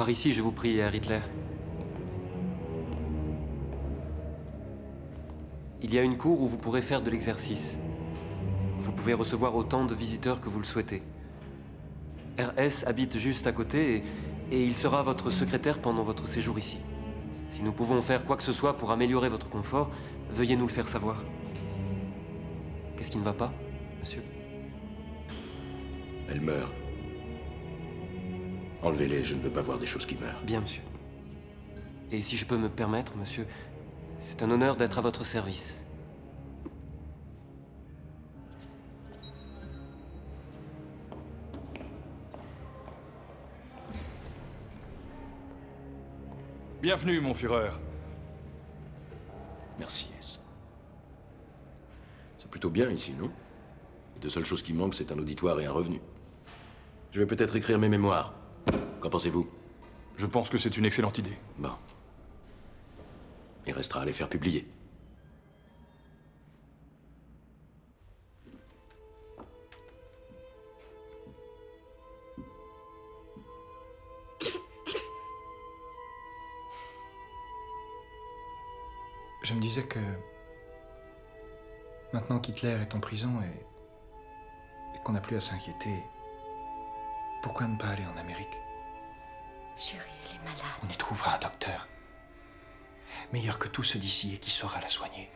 Par ici, je vous prie, Herr Hitler. Il y a une cour où vous pourrez faire de l'exercice. Vous pouvez recevoir autant de visiteurs que vous le souhaitez. RS habite juste à côté et il sera votre secrétaire pendant votre séjour ici. Si nous pouvons faire quoi que ce soit pour améliorer votre confort, veuillez nous le faire savoir. Qu'est-ce qui ne va pas, monsieur? Elle meurt. Enlevez-les, je ne veux pas voir des choses qui meurent. Bien, monsieur. Et si je peux me permettre, monsieur, c'est un honneur d'être à votre service. Bienvenue, mon Führer. Merci, S. C'est plutôt bien ici, non? Les deux seules choses qui manquent, c'est un auditoire et un revenu. Je vais peut-être écrire mes mémoires. Qu'en pensez-vous? Je pense que c'est une excellente idée. Bon. Il restera à les faire publier. Je me disais que maintenant qu'Hitler est en prison et qu'on n'a plus à s'inquiéter, pourquoi ne pas aller en Amérique? Chérie, elle est malade. On y trouvera un docteur. Meilleur que tous ceux d'ici et qui saura la soigner.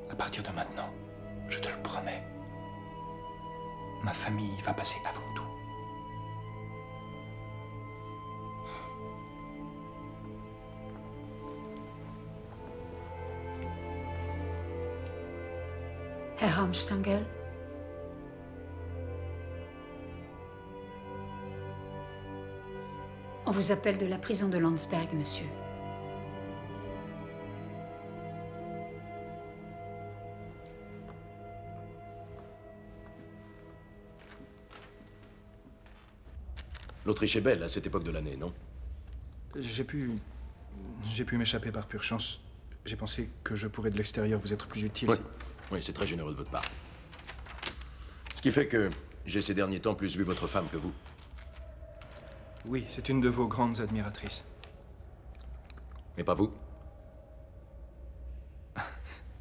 À partir de maintenant, je te le promets, ma famille va passer avant tout. Herr Ramstangel? On vous appelle de la prison de Landsberg, monsieur. L'Autriche est belle à cette époque de l'année, non? J'ai pu m'échapper par pure chance. J'ai pensé que je pourrais de l'extérieur vous être plus utile. Oui, oui, c'est très généreux de votre part. Ce qui fait que j'ai ces derniers temps plus vu votre femme que vous. Oui, c'est une de vos grandes admiratrices. Mais pas vous?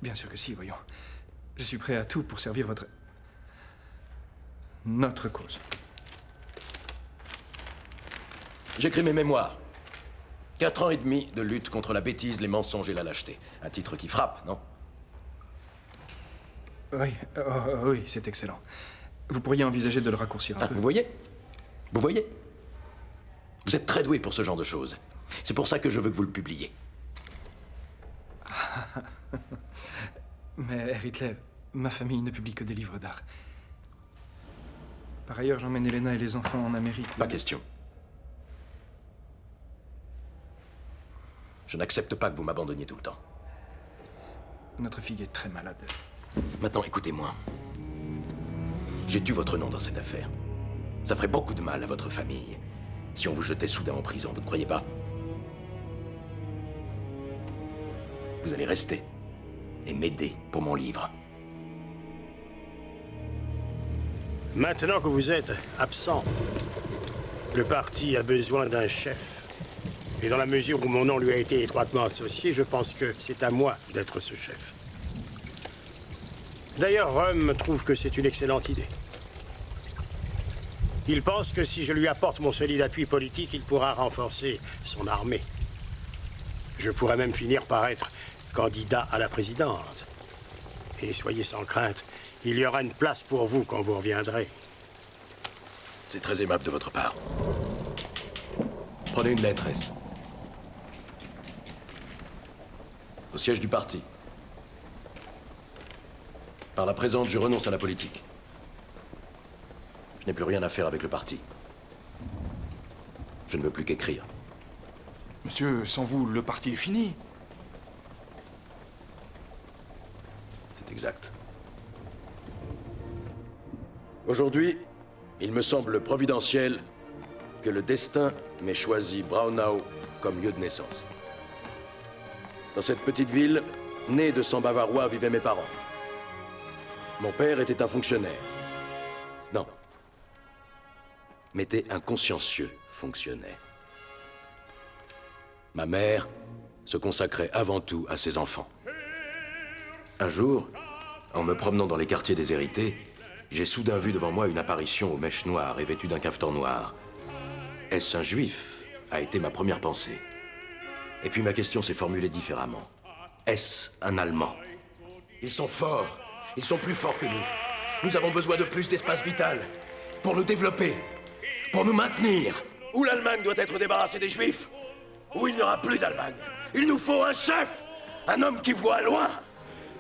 Bien sûr que si, voyons. Je suis prêt à tout pour servir notre cause. J'écris mes mémoires. 4 ans et demi de lutte contre la bêtise, les mensonges et la lâcheté. Un titre qui frappe, non? Oui, oui, c'est excellent. Vous pourriez envisager de le raccourcir un peu. Vous voyez? Vous voyez? Vous êtes très doué pour ce genre de choses. C'est pour ça que je veux que vous le publiez. Mais, Herr Hitler, ma famille ne publie que des livres d'art. Par ailleurs, j'emmène Elena et les enfants en Amérique. Pas question. Je n'accepte pas que vous m'abandonniez tout le temps. Notre fille est très malade. Maintenant, écoutez-moi. J'ai dû votre nom dans cette affaire. Ça ferait beaucoup de mal à votre famille si on vous jetait soudain en prison, vous ne croyez pas? Vous allez rester et m'aider pour mon livre. Maintenant que vous êtes absent, le parti a besoin d'un chef. Et dans la mesure où mon nom lui a été étroitement associé, je pense que c'est à moi d'être ce chef. D'ailleurs, Röhm trouve que c'est une excellente idée. Il pense que si je lui apporte mon solide appui politique, il pourra renforcer son armée. Je pourrais même finir par être candidat à la présidence. Et soyez sans crainte, il y aura une place pour vous quand vous reviendrez. C'est très aimable de votre part. Prenez une lettre, S. Au siège du parti. Par la présente, je renonce à la politique. Je n'ai plus rien à faire avec le parti. Je ne veux plus qu'écrire. Monsieur, sans vous, le parti est fini. C'est exact. Aujourd'hui, il me semble providentiel que le destin m'ait choisi Braunau comme lieu de naissance. Dans cette petite ville, née de sang bavarois, vivaient mes parents. Mon père était un fonctionnaire. Non. Mais était un consciencieux fonctionnaire. Ma mère se consacrait avant tout à ses enfants. Un jour, en me promenant dans les quartiers déshérités, j'ai soudain vu devant moi une apparition aux mèches noires et vêtue d'un cafetan noir. Est-ce un juif? A été ma première pensée. Et puis ma question s'est formulée différemment. Est-ce un Allemand? Ils sont forts. Ils sont plus forts que nous. Nous avons besoin de plus d'espace vital pour nous développer, pour nous maintenir. Ou l'Allemagne doit être débarrassée des Juifs, ou il n'y aura plus d'Allemagne. Il nous faut un chef, un homme qui voit loin,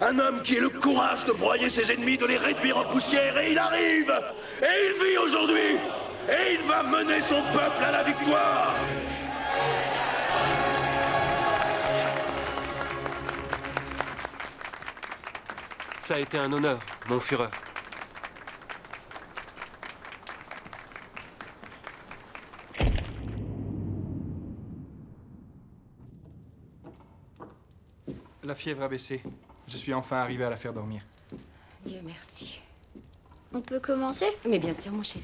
un homme qui ait le courage de broyer ses ennemis, de les réduire en poussière, et il arrive. Et il vit aujourd'hui. Et il va mener son peuple à la victoire. Ça a été un honneur, mon Führer. La fièvre a baissé. Je suis enfin arrivé à la faire dormir. Dieu merci. On peut commencer? Mais bien sûr, mon chéri.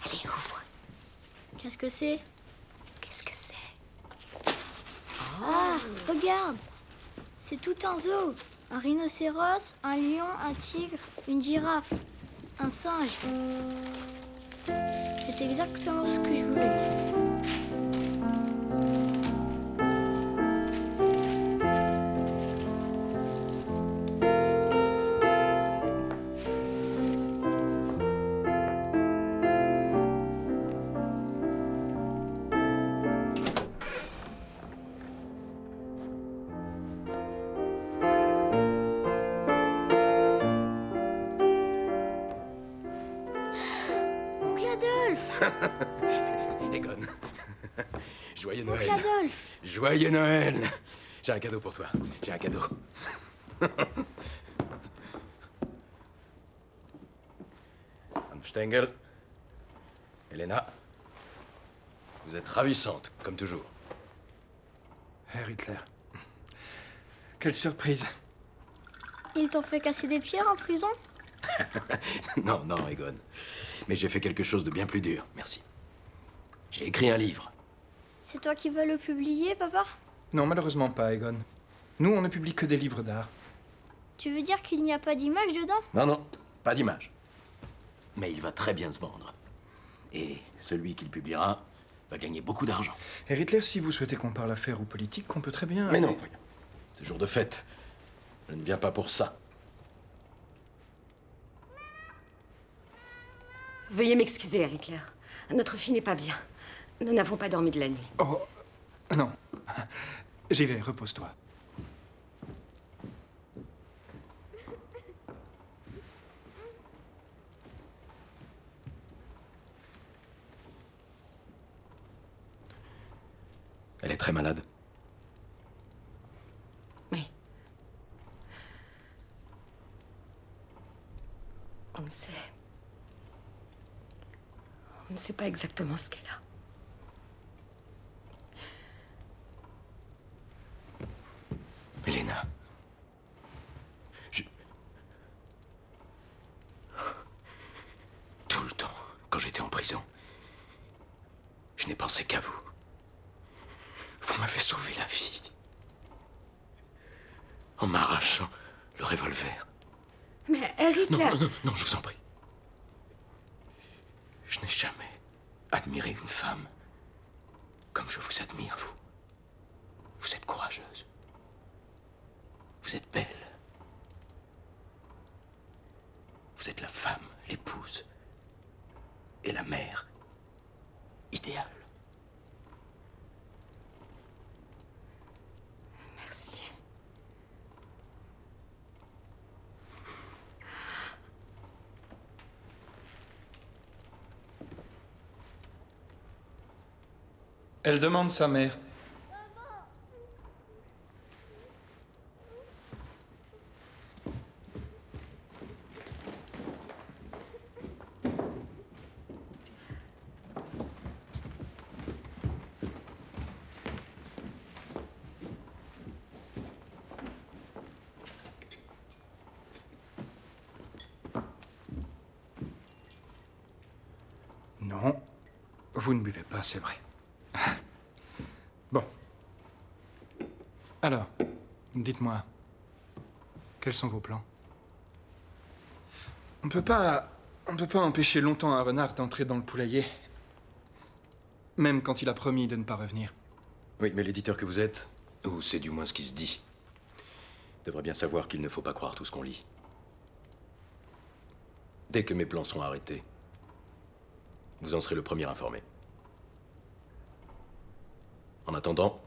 Allez, ouvre. Qu'est-ce que c'est? Qu'est-ce que c'est? Ah, regarde! C'est tout un zoo. Un rhinocéros, un lion, un tigre, une girafe, un singe. C'est exactement ce que je voulais. Oncle Adolphe! Egon. Joyeux Oncle Noël. Adolphe! Joyeux Noël. J'ai un cadeau pour toi. J'ai un cadeau. Anne Stengel. Elena. Vous êtes ravissante, comme toujours. Herr Hitler. Quelle surprise. Ils t'ont fait casser des pierres en prison? Non, non, Egon. Mais j'ai fait quelque chose de bien plus dur, merci. J'ai écrit un livre. C'est toi qui vas le publier, papa? Non, malheureusement pas, Egon. Nous, on ne publie que des livres d'art. Tu veux dire qu'il n'y a pas d'image dedans? Non, non, pas d'image. Mais il va très bien se vendre. Et celui qui le publiera va gagner beaucoup d'argent. Herr Hitler, si vous souhaitez qu'on parle affaires ou politique, on peut très bien... Mais non, voyons. C'est jour de fête. Je ne viens pas pour ça. Veuillez m'excuser, Herr Hitler. Notre fille n'est pas bien. Nous n'avons pas dormi de la nuit. Oh, non. J'y vais, repose-toi. Elle est très malade. Oui. On ne sait. On ne sait pas exactement ce qu'elle a. Elena. Tout le temps, quand j'étais en prison, je n'ai pensé qu'à vous. Vous m'avez sauvé la vie. En m'arrachant le revolver. Mais Herr Hitler... Non, non, non, je vous en prie. Je n'ai jamais admiré une femme comme je vous admire, vous. Vous êtes courageuse. Vous êtes belle. Vous êtes la femme, l'épouse et la mère idéale. Merci. Elle demande sa mère. Non, vous ne buvez pas, c'est vrai. Bon. Alors, dites-moi, quels sont vos plans? On peut pas empêcher longtemps un renard d'entrer dans le poulailler. Même quand il a promis de ne pas revenir. Oui, mais l'éditeur que vous êtes, ou c'est du moins ce qui se dit, devrait bien savoir qu'il ne faut pas croire tout ce qu'on lit. Dès que mes plans seront arrêtés, vous en serez le premier informé. En attendant,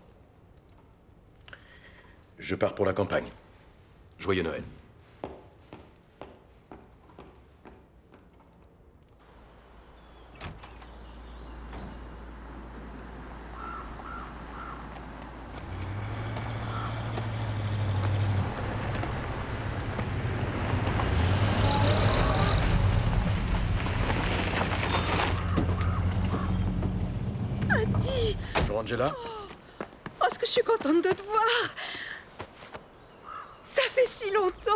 je pars pour la campagne. Joyeux Noël. Bonjour Angela. Oh, ce que je suis contente de te voir. Ça fait si longtemps.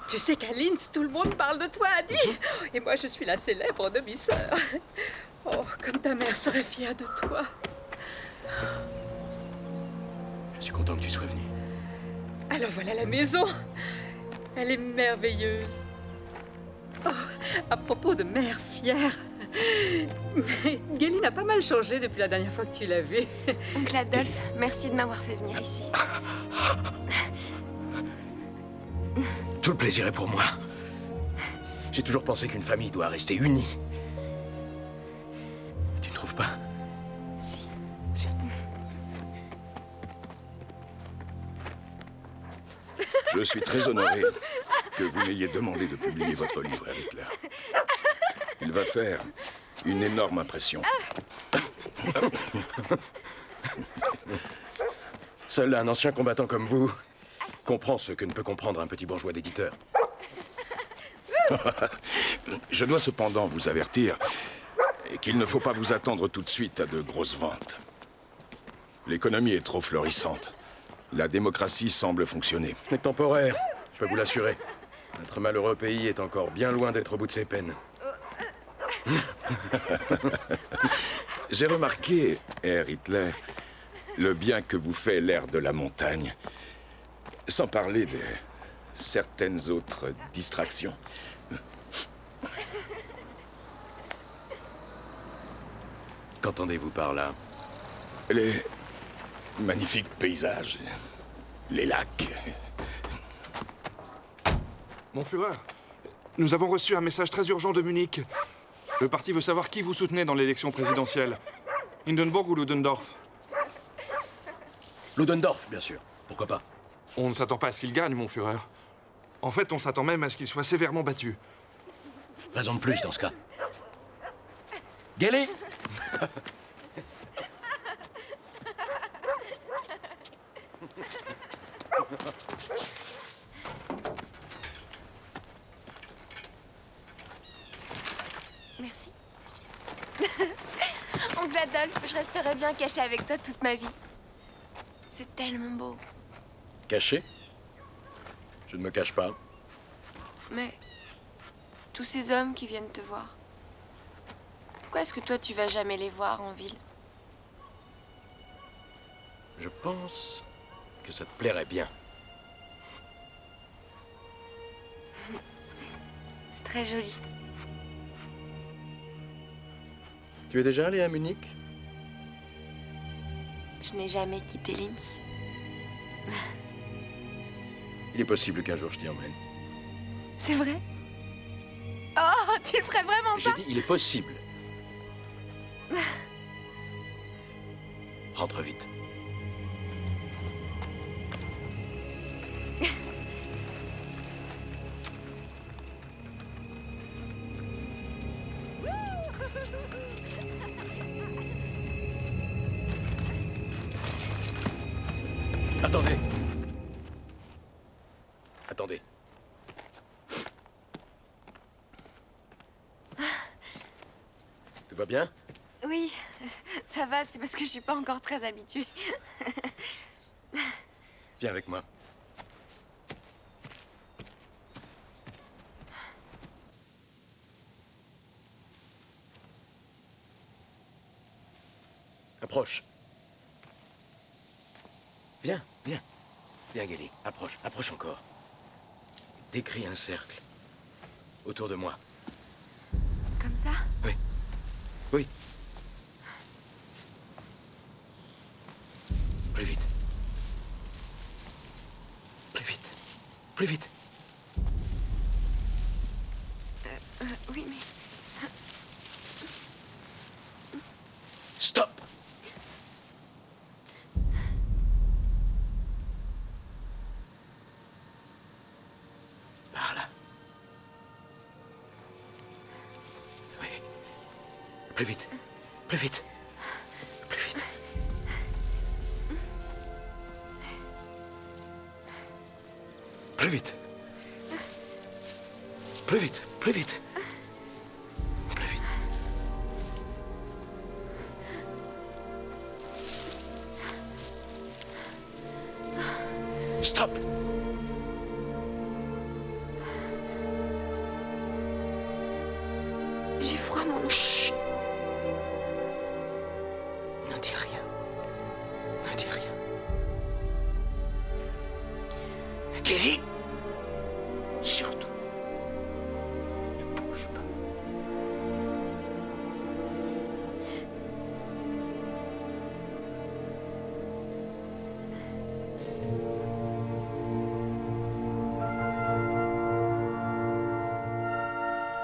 Tu sais qu'à Linz, tout le monde parle de toi, Adi. Et moi, je suis la célèbre demi-sœur. Oh, comme ta mère serait fière de toi. Je suis content que tu sois venu. Alors voilà la maison. Elle est merveilleuse. Oh, à propos de mère fière. Mais Géline a pas mal changé depuis la dernière fois que tu l'as vue. Oncle Adolphe, merci de m'avoir fait venir ici. Tout le plaisir est pour moi. J'ai toujours pensé qu'une famille doit rester unie. Tu ne trouves pas? Si. Je suis très honoré que vous m'ayez demandé de publier votre livre, Hitler. Il va faire une énorme impression. Seul un ancien combattant comme vous comprend ce que ne peut comprendre un petit bourgeois d'éditeur. Je dois cependant vous avertir qu'il ne faut pas vous attendre tout de suite à de grosses ventes. L'économie est trop florissante. La démocratie semble fonctionner. Ce n'est que temporaire, je peux vous l'assurer. Notre malheureux pays est encore bien loin d'être au bout de ses peines. J'ai remarqué, Herr Hitler, le bien que vous fait l'air de la montagne, sans parler de certaines autres distractions. Qu'entendez-vous par là? Les magnifiques paysages, les lacs. Mon Führer, nous avons reçu un message très urgent de Munich. Le parti veut savoir qui vous soutenez dans l'élection présidentielle. Hindenburg ou Ludendorff? Ludendorff, bien sûr. Pourquoi pas? On ne s'attend pas à ce qu'il gagne, mon Führer. En fait, on s'attend même à ce qu'il soit sévèrement battu. Raison de plus dans ce cas. Gally. Merci. Oncle Adolphe, je resterai bien caché avec toi toute ma vie. C'est tellement beau. Caché? Je ne me cache pas. Mais tous ces hommes qui viennent te voir, pourquoi est-ce que toi tu vas jamais les voir en ville? Je pense que ça te plairait bien. C'est très joli. Tu es déjà allé à Munich? Je n'ai jamais quitté Linz. Il est possible qu'un jour je t'y emmène. C'est vrai? Oh, tu le ferais vraiment J'ai pas? dit, il est possible. Rentre vite. Attendez. Attendez. Tout va bien? Oui, ça va, c'est parce que je suis pas encore très habituée. Viens avec moi. approche. Viens, viens. Viens, Gelly. Approche, approche encore. Décris un cercle. Autour de moi. Comme ça? Oui. Oui. Plus vite. Plus vite. Plus vite. Oui, mais... Stop! Par là. Oui. Plus vite. Plus vite. Plus vite. Plus vite. Plus vite. Plus vite. Plus vite. Stop! J'ai froid, mon... Chut! Ne dis rien. Ne dis rien. Gelly! Surtout, ne bouge pas.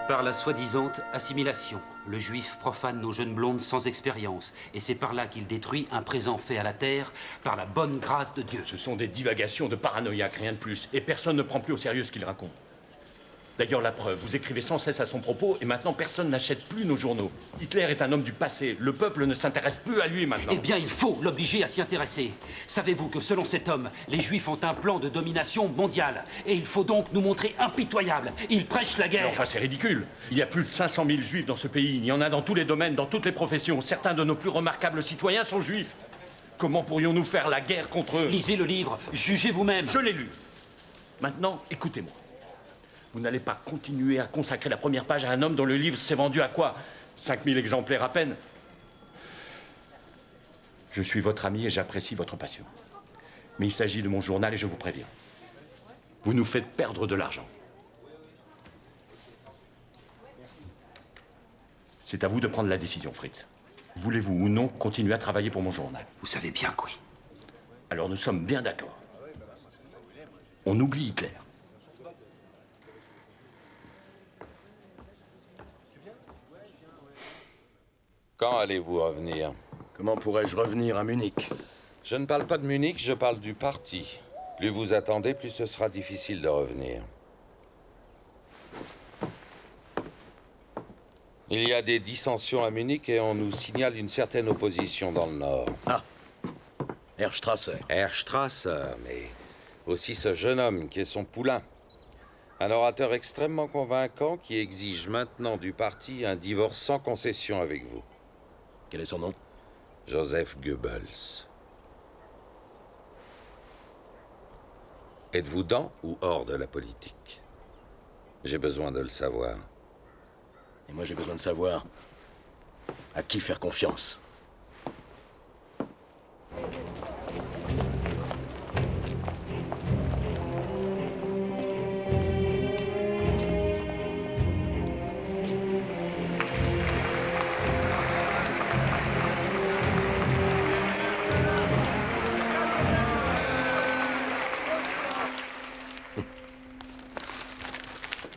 Par la soi-disant assimilation, le juif profane nos jeunes blondes sans expérience. Et c'est par là qu'il détruit un présent fait à la terre par la bonne grâce de Dieu. Ce sont des divagations de paranoïaques, rien de plus. Et personne ne prend plus au sérieux ce qu'il raconte. D'ailleurs, la preuve, vous écrivez sans cesse à son propos et maintenant personne n'achète plus nos journaux. Hitler est un homme du passé. Le peuple ne s'intéresse plus à lui maintenant. Eh bien, il faut l'obliger à s'y intéresser. Savez-vous que selon cet homme, les Juifs ont un plan de domination mondiale. Et il faut donc nous montrer impitoyables. Ils prêchent la guerre. Mais enfin, c'est ridicule. Il y a plus de 500 000 Juifs dans ce pays. Il y en a dans tous les domaines, dans toutes les professions. Certains de nos plus remarquables citoyens sont Juifs. Comment pourrions-nous faire la guerre contre eux? Lisez le livre, jugez vous-même. Je l'ai lu. Maintenant, écoutez-moi. Vous n'allez pas continuer à consacrer la première page à un homme dont le livre s'est vendu à quoi? 5000 exemplaires à peine. Je suis votre ami et j'apprécie votre passion. Mais il s'agit de mon journal et je vous préviens. Vous nous faites perdre de l'argent. C'est à vous de prendre la décision, Fritz. Voulez-vous ou non continuer à travailler pour mon journal? Vous savez bien que oui. Alors nous sommes bien d'accord. On oublie Hitler. Quand allez-vous revenir? Comment pourrais-je revenir à Munich? Je ne parle pas de Munich, je parle du parti. Plus vous attendez, plus ce sera difficile de revenir. Il y a des dissensions à Munich et on nous signale une certaine opposition dans le Nord. Ah, Herr Strasser. Herr Strasser, mais aussi ce jeune homme qui est son poulain. Un orateur extrêmement convaincant qui exige maintenant du parti un divorce sans concession avec vous. Quel est son nom? Joseph Goebbels. Êtes-vous dans ou hors de la politique? J'ai besoin de le savoir. Et moi, j'ai besoin de savoir à qui faire confiance.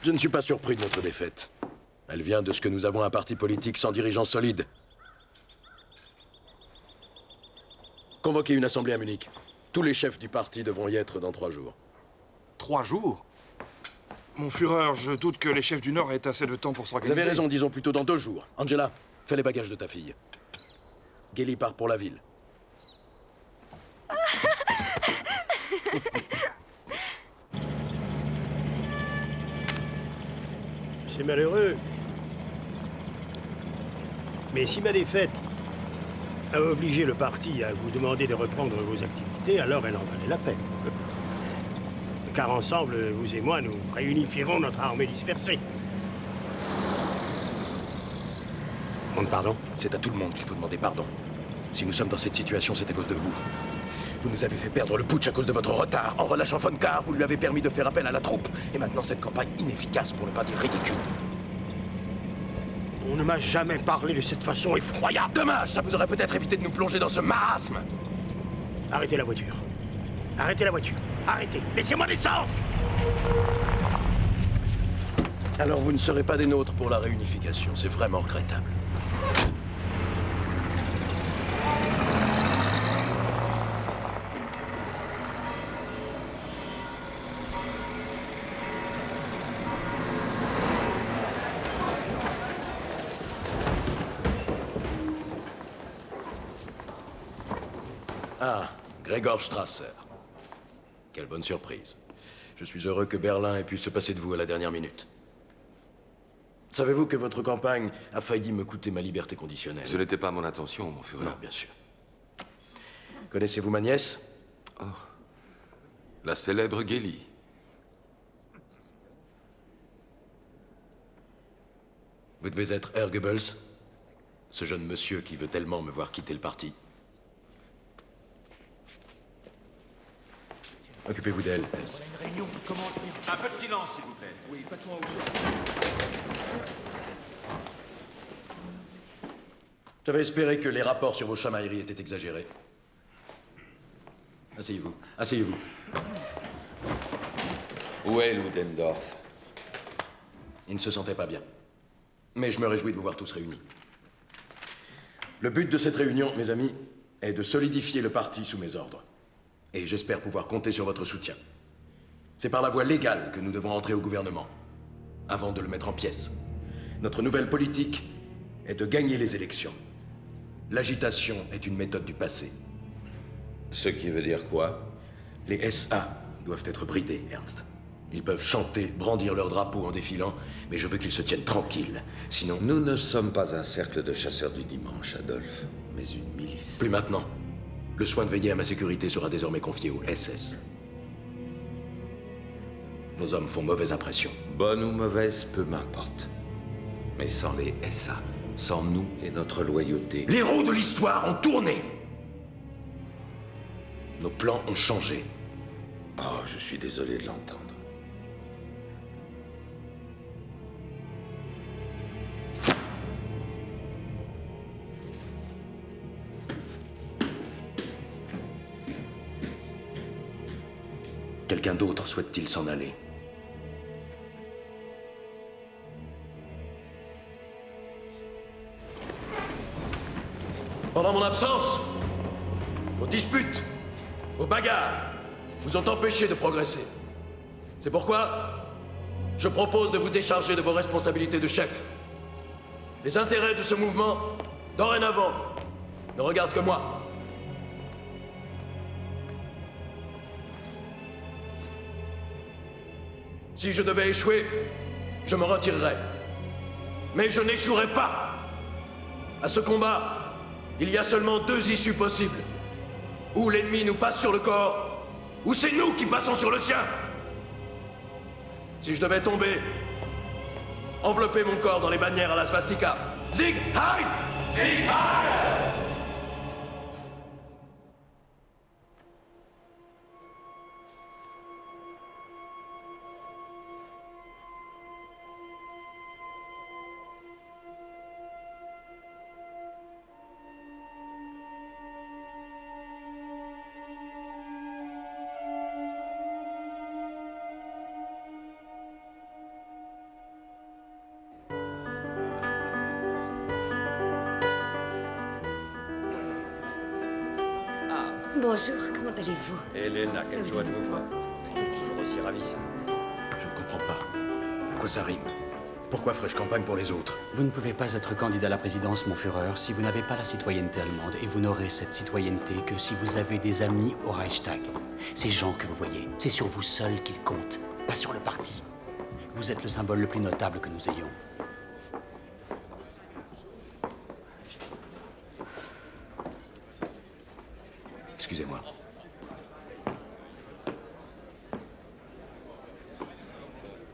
Je ne suis pas surpris de notre défaite. Elle vient de ce que nous avons un parti politique sans dirigeants solides. Convoquez une assemblée à Munich. Tous les chefs du parti devront y être dans 3 jours. 3 jours? Mon Führer, je doute que les chefs du Nord aient assez de temps pour Vous s'organiser. avez raison, disons plutôt dans 2 jours. Angela, fais les bagages de ta fille. Gelly part pour la ville. C'est malheureux. Mais si ma défaite a obligé le parti à vous demander de reprendre vos activités, alors elle en valait la peine. Car ensemble, vous et moi, nous réunifierons notre armée dispersée. Demande pardon? C'est à tout le monde qu'il faut demander pardon. Si nous sommes dans cette situation, c'est à cause de vous. Vous nous avez fait perdre le putsch à cause de votre retard. En relâchant Von Kahr, vous lui avez permis de faire appel à la troupe. Et maintenant, cette campagne inefficace, pour ne pas dire ridicule. On ne m'a jamais parlé de cette façon effroyable. Dommage, ça vous aurait peut-être évité de nous plonger dans ce marasme. Arrêtez la voiture. Arrêtez la voiture. Arrêtez. Laissez-moi descendre. Alors vous ne serez pas des nôtres pour la réunification. C'est vraiment regrettable. Ah, Gregor Strasser. Quelle bonne surprise. Je suis heureux que Berlin ait pu se passer de vous à la dernière minute. Savez-vous que votre campagne a failli me coûter ma liberté conditionnelle? Ce n'était pas mon intention, mon Führer. Non, bien sûr. Connaissez-vous ma nièce? Oh. La célèbre Geli. Vous devez être Herr Goebbels, ce jeune monsieur qui veut tellement me voir quitter le parti. Occupez-vous d'elle, S. Une réunion qui commence bien. Un peu de silence, s'il vous plaît. Oui, passons à autre chose. J'avais espéré que les rapports sur vos chamailleries étaient exagérés. Asseyez-vous. Asseyez-vous. Où est Ludendorff? Il ne se sentait pas bien. Mais je me réjouis de vous voir tous réunis. Le but de cette réunion, mes amis, est de solidifier le parti sous mes ordres. Et j'espère pouvoir compter sur votre soutien. C'est par la voie légale que nous devons entrer au gouvernement, avant de le mettre en pièces. Notre nouvelle politique est de gagner les élections. L'agitation est une méthode du passé. Ce qui veut dire quoi? Les SA doivent être bridés, Ernst. Ils peuvent chanter, brandir leur drapeau en défilant, mais je veux qu'ils se tiennent tranquilles. Sinon... Nous ne sommes pas un cercle de chasseurs du dimanche, Adolphe, mais une milice. Plus maintenant. Le soin de veiller à ma sécurité sera désormais confié au SS. Vos hommes font mauvaise impression. Bonne ou mauvaise, peu m'importe. Mais sans les SA, sans nous et notre loyauté... Les roues de l'histoire ont tourné. Nos plans ont changé. Oh, je suis désolé de l'entendre. Quelqu'un d'autre souhaite-t-il s'en aller? Pendant mon absence, vos disputes, vos bagarres vous ont empêché de progresser. C'est pourquoi je propose de vous décharger de vos responsabilités de chef. Les intérêts de ce mouvement, dorénavant, ne regardent que moi. Si je devais échouer, je me retirerais. Mais je n'échouerai pas. À ce combat, il y a seulement deux issues possibles. Ou l'ennemi nous passe sur le corps, ou c'est nous qui passons sur le sien. Si je devais tomber, envelopper mon corps dans les bannières à la svastika. Sieg Heil! Sieg Heil! Bonjour, comment allez-vous? Elena, quelle joie de vous voir. Toujours aussi ravissante. Je ne comprends pas. À quoi ça rime? Pourquoi ferais-je campagne pour les autres? Vous ne pouvez pas être candidat à la présidence, mon Führer, si vous n'avez pas la citoyenneté allemande. Et vous n'aurez cette citoyenneté que si vous avez des amis au Reichstag. Ces gens que vous voyez, c'est sur vous seuls qu'ils comptent, pas sur le parti. Vous êtes le symbole le plus notable que nous ayons. Excusez-moi.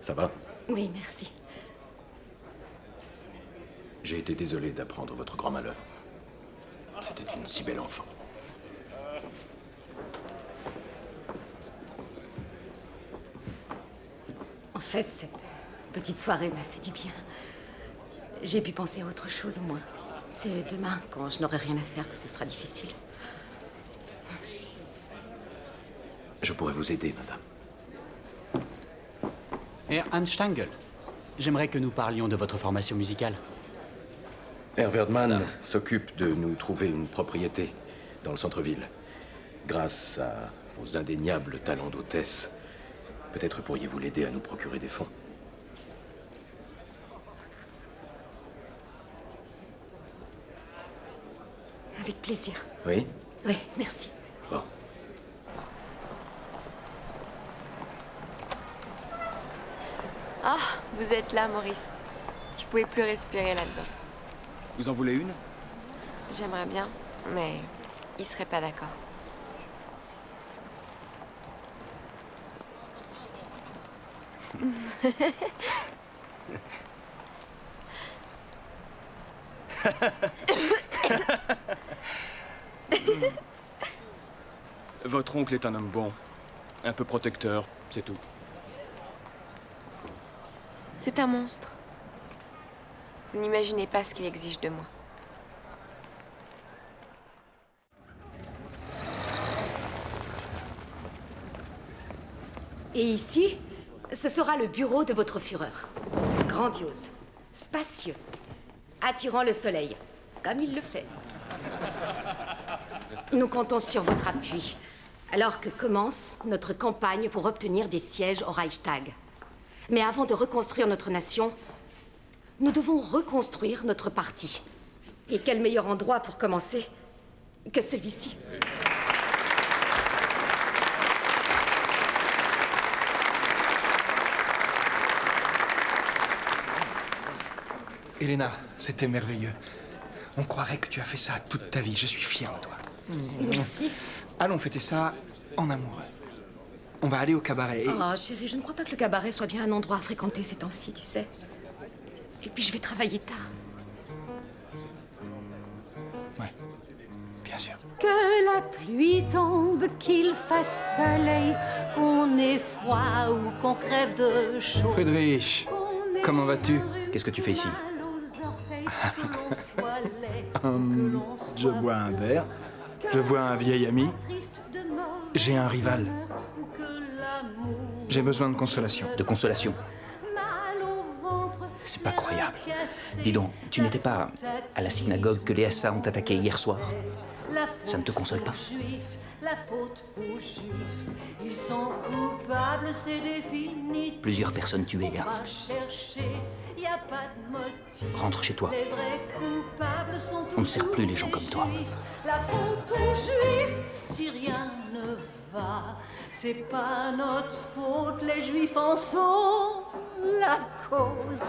Ça va? Oui, merci. J'ai été désolé d'apprendre votre grand malheur. C'était une si belle enfant. En fait, cette petite soirée m'a fait du bien. J'ai pu penser à autre chose au moins. C'est demain, quand je n'aurai rien à faire, que ce sera difficile. Je pourrais vous aider, madame. Herr Anstangl, j'aimerais que nous parlions de votre formation musicale. Herr Werdman s'occupe de nous trouver une propriété dans le centre-ville. Grâce à vos indéniables talents d'hôtesse, peut-être pourriez-vous l'aider à nous procurer des fonds. Avec plaisir. Oui? Oui, merci. Bon. Ah, vous êtes là, Maurice. Je pouvais plus respirer là-dedans. Vous en voulez une? J'aimerais bien, mais il serait pas d'accord. Votre oncle est un homme bon. Un peu protecteur, c'est tout. C'est un monstre. Vous n'imaginez pas ce qu'il exige de moi. Et ici, ce sera le bureau de votre Führer. Grandiose, spacieux, attirant le soleil, comme il le fait. Nous comptons sur votre appui, alors que commence notre campagne pour obtenir des sièges au Reichstag. Mais avant de reconstruire notre nation, nous devons reconstruire notre parti. Et quel meilleur endroit pour commencer que celui-ci? Elena, c'était merveilleux. On croirait que tu as fait ça toute ta vie. Je suis fier de toi. Merci. Allons fêter ça en amoureux. On va aller au cabaret et... Oh, chérie, je ne crois pas que le cabaret soit bien un endroit à fréquenter ces temps-ci, tu sais. Et puis, je vais travailler tard. Ouais, bien sûr. Que la pluie tombe, qu'il fasse soleil, qu'on ait froid ou qu'on crève de chaud. Friedrich, comment vas-tu? Qu'est-ce que tu fais ici? Je bois un verre. Je vois un vieil ami. J'ai un rival. J'ai besoin de consolation. De consolation? C'est pas croyable. Dis donc, tu n'étais pas à la synagogue que les SA ont attaqué hier soir? Ça ne te console pas? La faute aux Juifs, ils sont coupables, c'est définitif. Plusieurs personnes tuées, Ernst. Y a pas de motif. Rentre chez toi. Les vrais coupables sont On ne sert plus les gens comme toi. La faute aux Juifs, si rien ne va, c'est pas notre faute, les Juifs en sont la cause.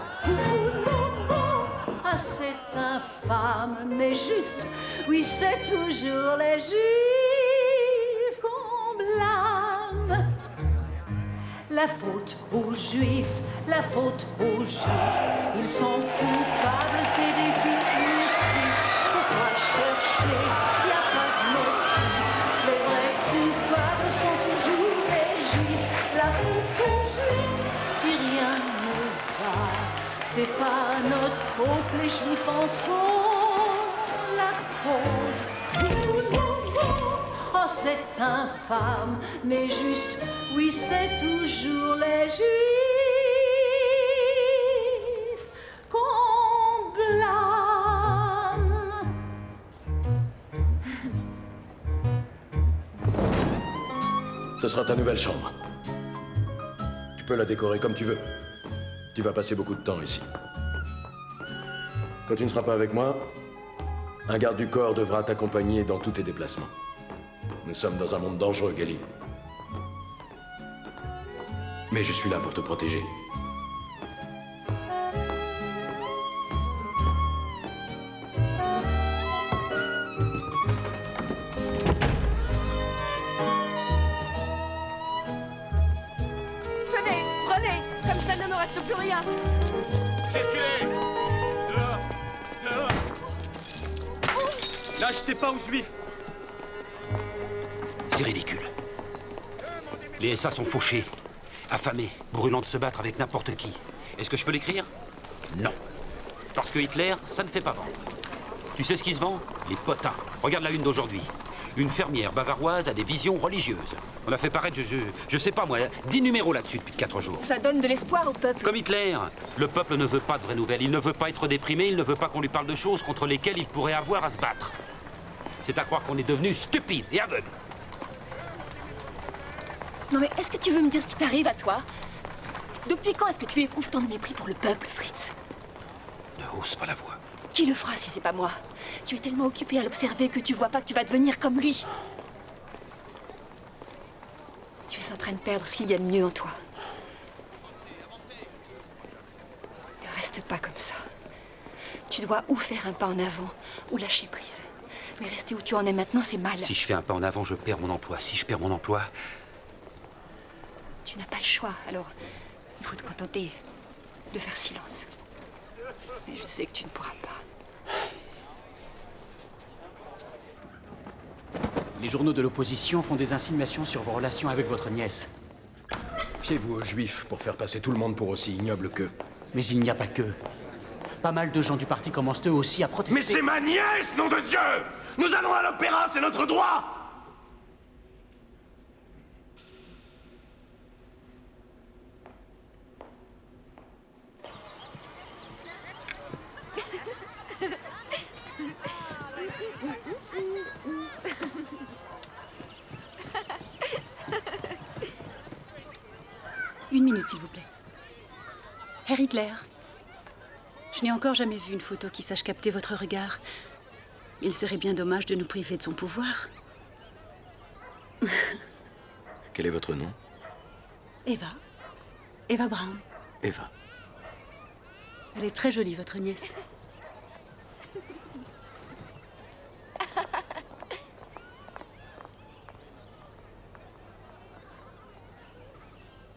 Ah, c'est infâme, mais juste, oui, c'est toujours les Juifs qu'on blâme. La faute aux Juifs, la faute aux Juifs, ils sont coupables, c'est définitif. Faut pas chercher, y a pas de motif. Les vrais coupables sont toujours les Juifs. La faute aux Juifs, si rien ne va, c'est pas notre faute, les Juifs en sont la cause. Oh, c'est infâme, mais juste, oui, c'est toujours les Juifs qu'on blâme. Ce sera ta nouvelle chambre. Tu peux la décorer comme tu veux. Tu vas passer beaucoup de temps ici. Quand tu ne seras pas avec moi, un garde du corps devra t'accompagner dans tous tes déplacements. Nous sommes dans un monde dangereux, Gali. Mais je suis là pour te protéger. Tenez, prenez, comme ça il ne me reste plus rien. Circulez! Dehors! Dehors! N'achetez pas aux juifs. C'est ridicule. Les SA sont fauchés, affamés, brûlant de se battre avec n'importe qui. Est-ce que je peux l'écrire? Non. Parce que Hitler, ça ne fait pas vendre. Tu sais ce qui se vend? Les potins. Regarde la une d'aujourd'hui. Une fermière bavaroise a des visions religieuses. On a fait paraître, je sais pas moi, 10 numéros là-dessus depuis 4 jours. Ça donne de l'espoir au peuple. Comme Hitler. Le peuple ne veut pas de vraies nouvelles. Il ne veut pas être déprimé. Il ne veut pas qu'on lui parle de choses contre lesquelles il pourrait avoir à se battre. C'est à croire qu'on est devenu stupide et aveugle. Non mais est-ce que tu veux me dire ce qui t'arrive à toi? Depuis quand est-ce que tu éprouves tant de mépris pour le peuple, Fritz? Ne hausse pas la voix. Qui le fera si c'est pas moi? Tu es tellement occupé à l'observer que tu vois pas que tu vas devenir comme lui. Tu es en train de perdre ce qu'il y a de mieux en toi. Ne reste pas comme ça. Tu dois ou faire un pas en avant, ou lâcher prise. Mais rester où tu en es maintenant, c'est mal. Si je fais un pas en avant, je perds mon emploi. Si je perds mon emploi... Tu n'as pas le choix, alors il faut te contenter de faire silence. Mais je sais que tu ne pourras pas. Les journaux de l'opposition font des insinuations sur vos relations avec votre nièce. Fiez-vous aux Juifs pour faire passer tout le monde pour aussi ignoble qu'eux. Mais il n'y a pas que. Pas mal de gens du parti commencent eux aussi à protester. Mais c'est ma nièce, nom de Dieu! Nous allons à l'opéra, c'est notre droit! Une minute, s'il vous plaît. Herr Hitler, je n'ai encore jamais vu une photo qui sache capter votre regard. Il serait bien dommage de nous priver de son pouvoir. Quel est votre nom? Eva. Eva Braun. Eva. Elle est très jolie, votre nièce.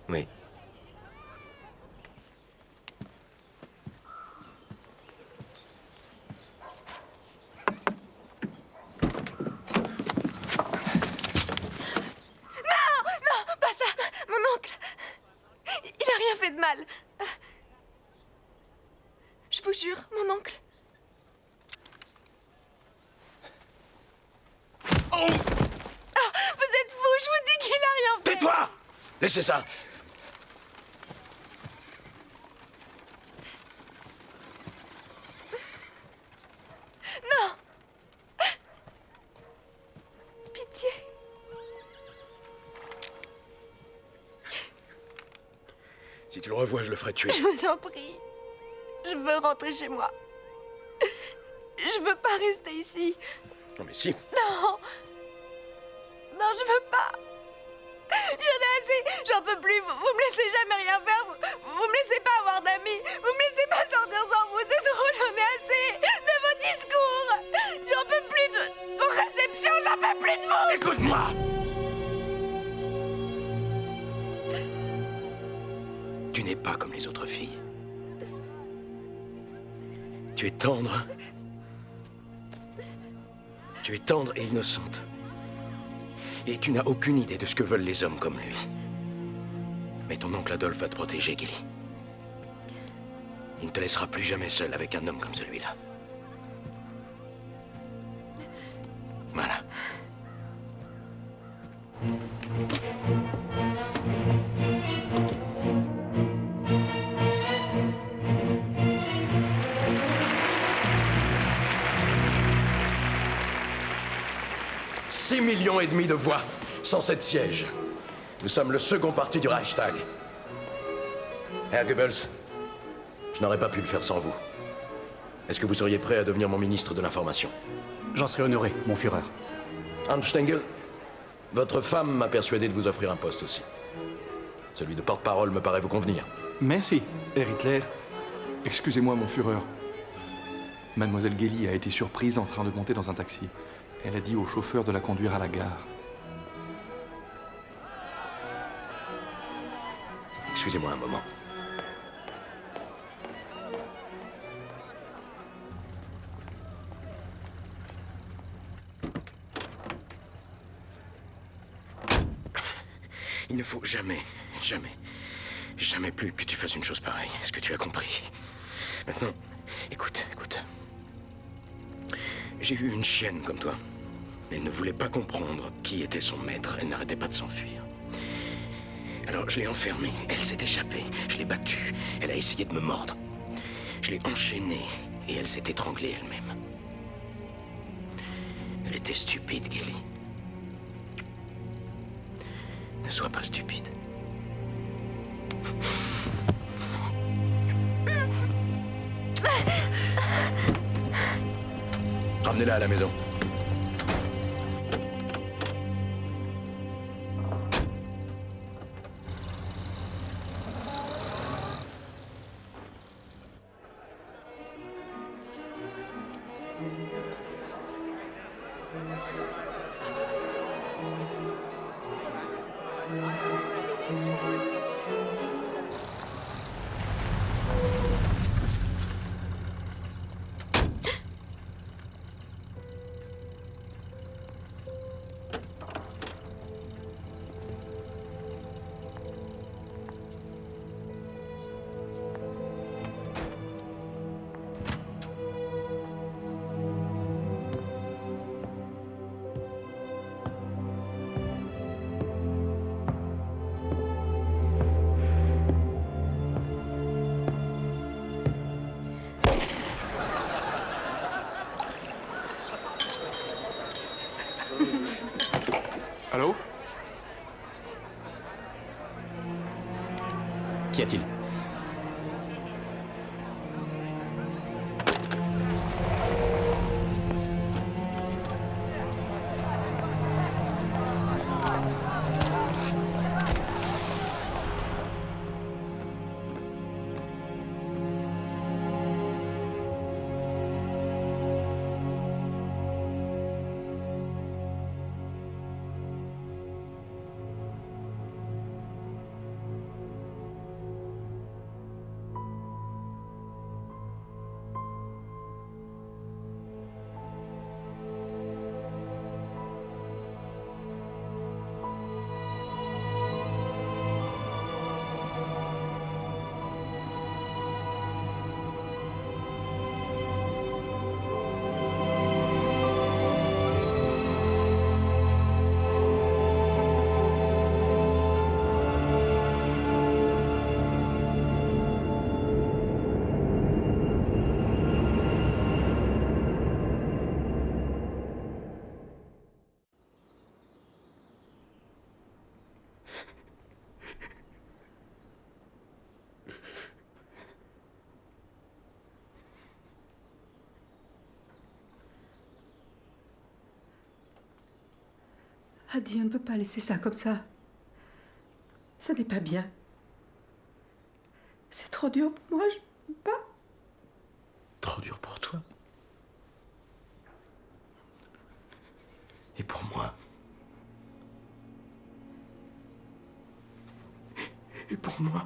Oui. Fait de mal. Je vous jure, mon oncle. Oh! Ah, vous êtes fou, je vous dis qu'il a rien fait. Tais-toi! Laissez ça! Non! Pitié. Si tu le revois, je le ferai tuer. Je vous en prie. Je veux rentrer chez moi. Je veux pas rester ici. Non mais si. Non. Non, je veux pas. J'en ai assez. J'en peux plus. Vous me laissez jamais rien faire. Vous me laissez pas avoir d'amis. Vous me laissez pas sortir sans vous. C'est trop. J'en ai assez de vos discours. J'en peux plus de vos réceptions. J'en peux plus de vous. Écoute-moi. Tu n'es pas comme les autres filles. Tu es tendre. Tu es tendre et innocente. Et tu n'as aucune idée de ce que veulent les hommes comme lui. Mais ton oncle Adolphe va te protéger, Gilly. Il ne te laissera plus jamais seul avec un homme comme celui-là. Voilà. « 6,5 millions de voix, 107 sièges. Nous sommes le second parti du Reichstag. Herr Goebbels, je n'aurais pas pu le faire sans vous. Est-ce que vous seriez prêt à devenir mon ministre de l'Information? J'en serais honoré, mon Führer. Hans Stengel, votre femme m'a persuadé de vous offrir un poste aussi. Celui de porte-parole me paraît vous convenir. Merci, Herr Hitler. Excusez-moi, mon Führer. Mademoiselle Geli a été surprise en train de monter dans un taxi. Elle a dit au chauffeur de la conduire à la gare. Excusez-moi un moment. Il ne faut jamais, jamais, jamais plus que tu fasses une chose pareille. Est-ce que tu as compris? Maintenant, écoute, écoute. J'ai eu une chienne comme toi. Elle ne voulait pas comprendre qui était son maître. Elle n'arrêtait pas de s'enfuir. Alors, je l'ai enfermée. Elle s'est échappée. Je l'ai battue. Elle a essayé de me mordre. Je l'ai enchaînée et elle s'est étranglée elle-même. Elle était stupide, Gelly. Ne sois pas stupide. Ramenez-la à la maison. Allô? Qu'y a-t-il? Adi, on ne peut pas laisser ça comme ça. Ça n'est pas bien. C'est trop dur pour moi, je ne peux pas. Trop dur pour toi. Et pour moi. Et pour moi.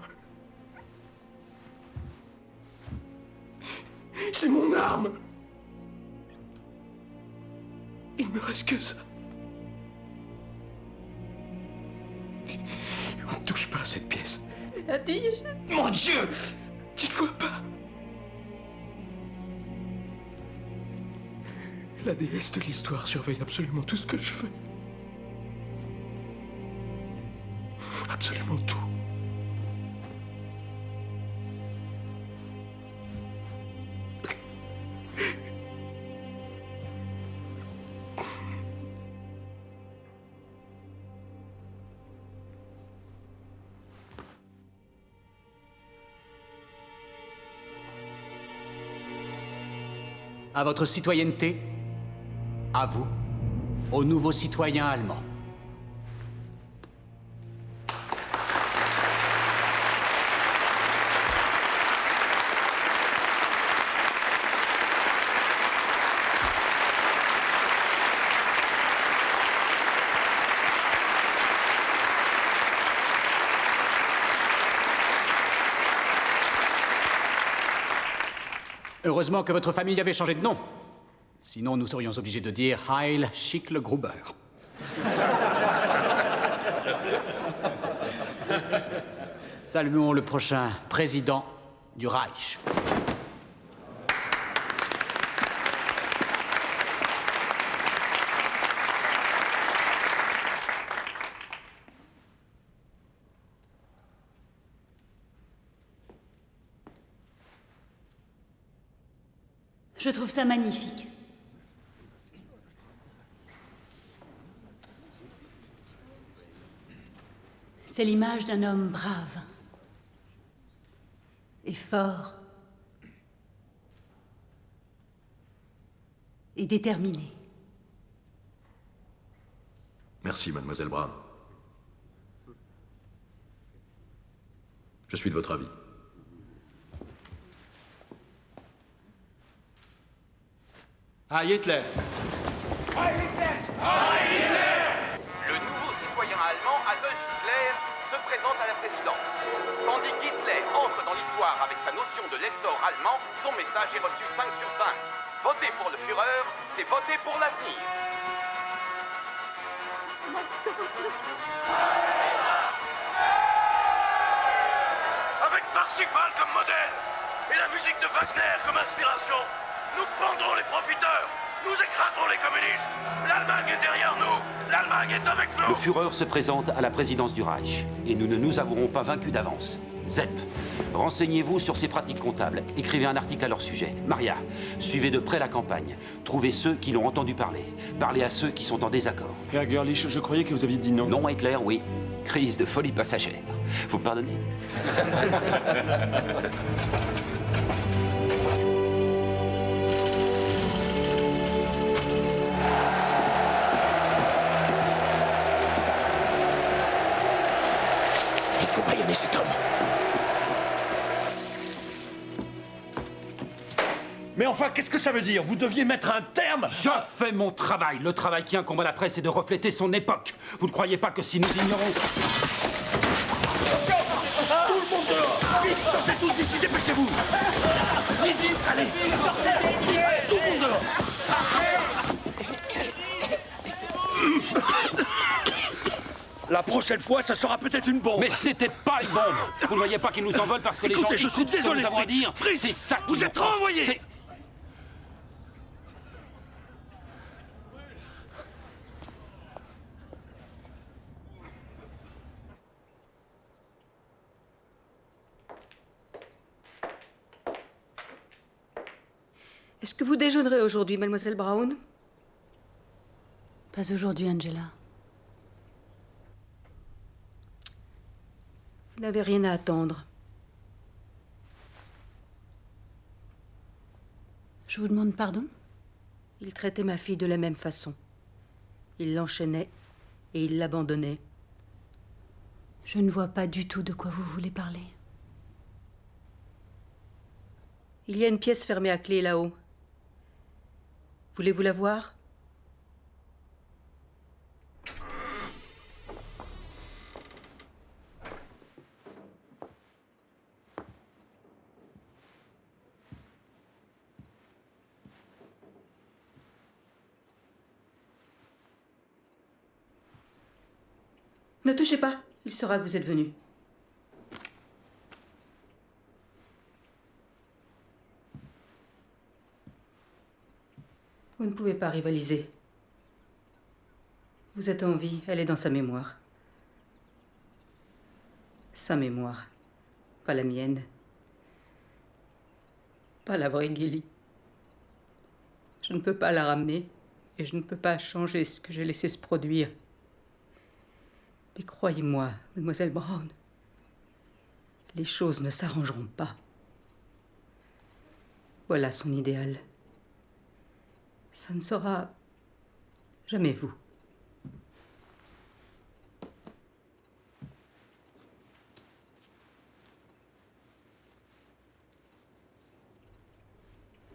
C'est mon arme. Il ne me reste que ça. On ne touche pas à cette pièce. Adi, je... Mon Dieu! Tu ne vois pas? La déesse de l'histoire surveille absolument tout ce que je fais. Absolument tout. À votre citoyenneté, à vous, aux nouveaux citoyens allemands. Heureusement que votre famille avait changé de nom. Sinon, nous serions obligés de dire Heil Schickle Gruber. Saluons le prochain président du Reich. Je trouve ça magnifique. C'est l'image d'un homme brave et fort et déterminé. Merci, mademoiselle Brown. Je suis de votre avis. Heil Hitler! Heil Hitler! Heil Hitler! Le nouveau citoyen allemand Adolf Hitler se présente à la présidence. Tandis qu'Hitler entre dans l'histoire avec sa notion de l'essor allemand, son message est reçu 5 sur 5. Voter pour le Führer, c'est voter pour l'avenir. Avec Parsifal comme modèle et la musique de Wagner comme inspiration, nous pendrons les profiteurs, nous écraserons les communistes. L'Allemagne est derrière nous, l'Allemagne est avec nous. Le Führer se présente à la présidence du Reich et nous ne nous avouerons pas vaincus d'avance. ZEP, renseignez-vous sur ces pratiques comptables. Écrivez un article à leur sujet. Maria, suivez de près la campagne. Trouvez ceux qui l'ont entendu parler. Parlez à ceux qui sont en désaccord. Herr Görlich, je croyais que vous aviez dit non. Non, Hitler, oui. Crise de folie passagère. Vous me pardonnez? Il faut bâillonner cet homme. Mais enfin, qu'est-ce que ça veut dire? Vous deviez mettre un terme. Je fais mon travail. Le travail qui incombe à la presse est de refléter son époque. Vous ne croyez pas que si nous ignorons... Tout le monde dehors! Vite, sortez tous d'ici, dépêchez-vous! Vite, vite, allez! Sortez! Vite, tout le monde dehors! La prochaine fois, ça sera peut-être une bombe. Mais ce n'était pas une bombe. Vous ne voyez pas qu'ils nous en veulent parce que les Écoutez, gens je suis écoutent ce que désolé, nous avons à Fritz. dire. Fritz, C'est ça qui vous me êtes froisse. renvoyé. C'est- Est-ce que vous déjeunerez aujourd'hui, mademoiselle Brown? Pas aujourd'hui, Angela. Vous n'avez rien à attendre. Je vous demande pardon? Il traitait ma fille de la même façon. Il l'enchaînait et il l'abandonnait. Je ne vois pas du tout de quoi vous voulez parler. Il y a une pièce fermée à clé là-haut. Voulez-vous la voir? Ne touchez pas, il saura que vous êtes venu. Vous ne pouvez pas rivaliser. Vous êtes en vie, elle est dans sa mémoire. Sa mémoire, pas la mienne. Pas la vraie Gilly. Je ne peux pas la ramener et je ne peux pas changer ce que j'ai laissé se produire. Mais croyez-moi, mademoiselle Brown, les choses ne s'arrangeront pas. Voilà son idéal. Ça ne sera jamais vous.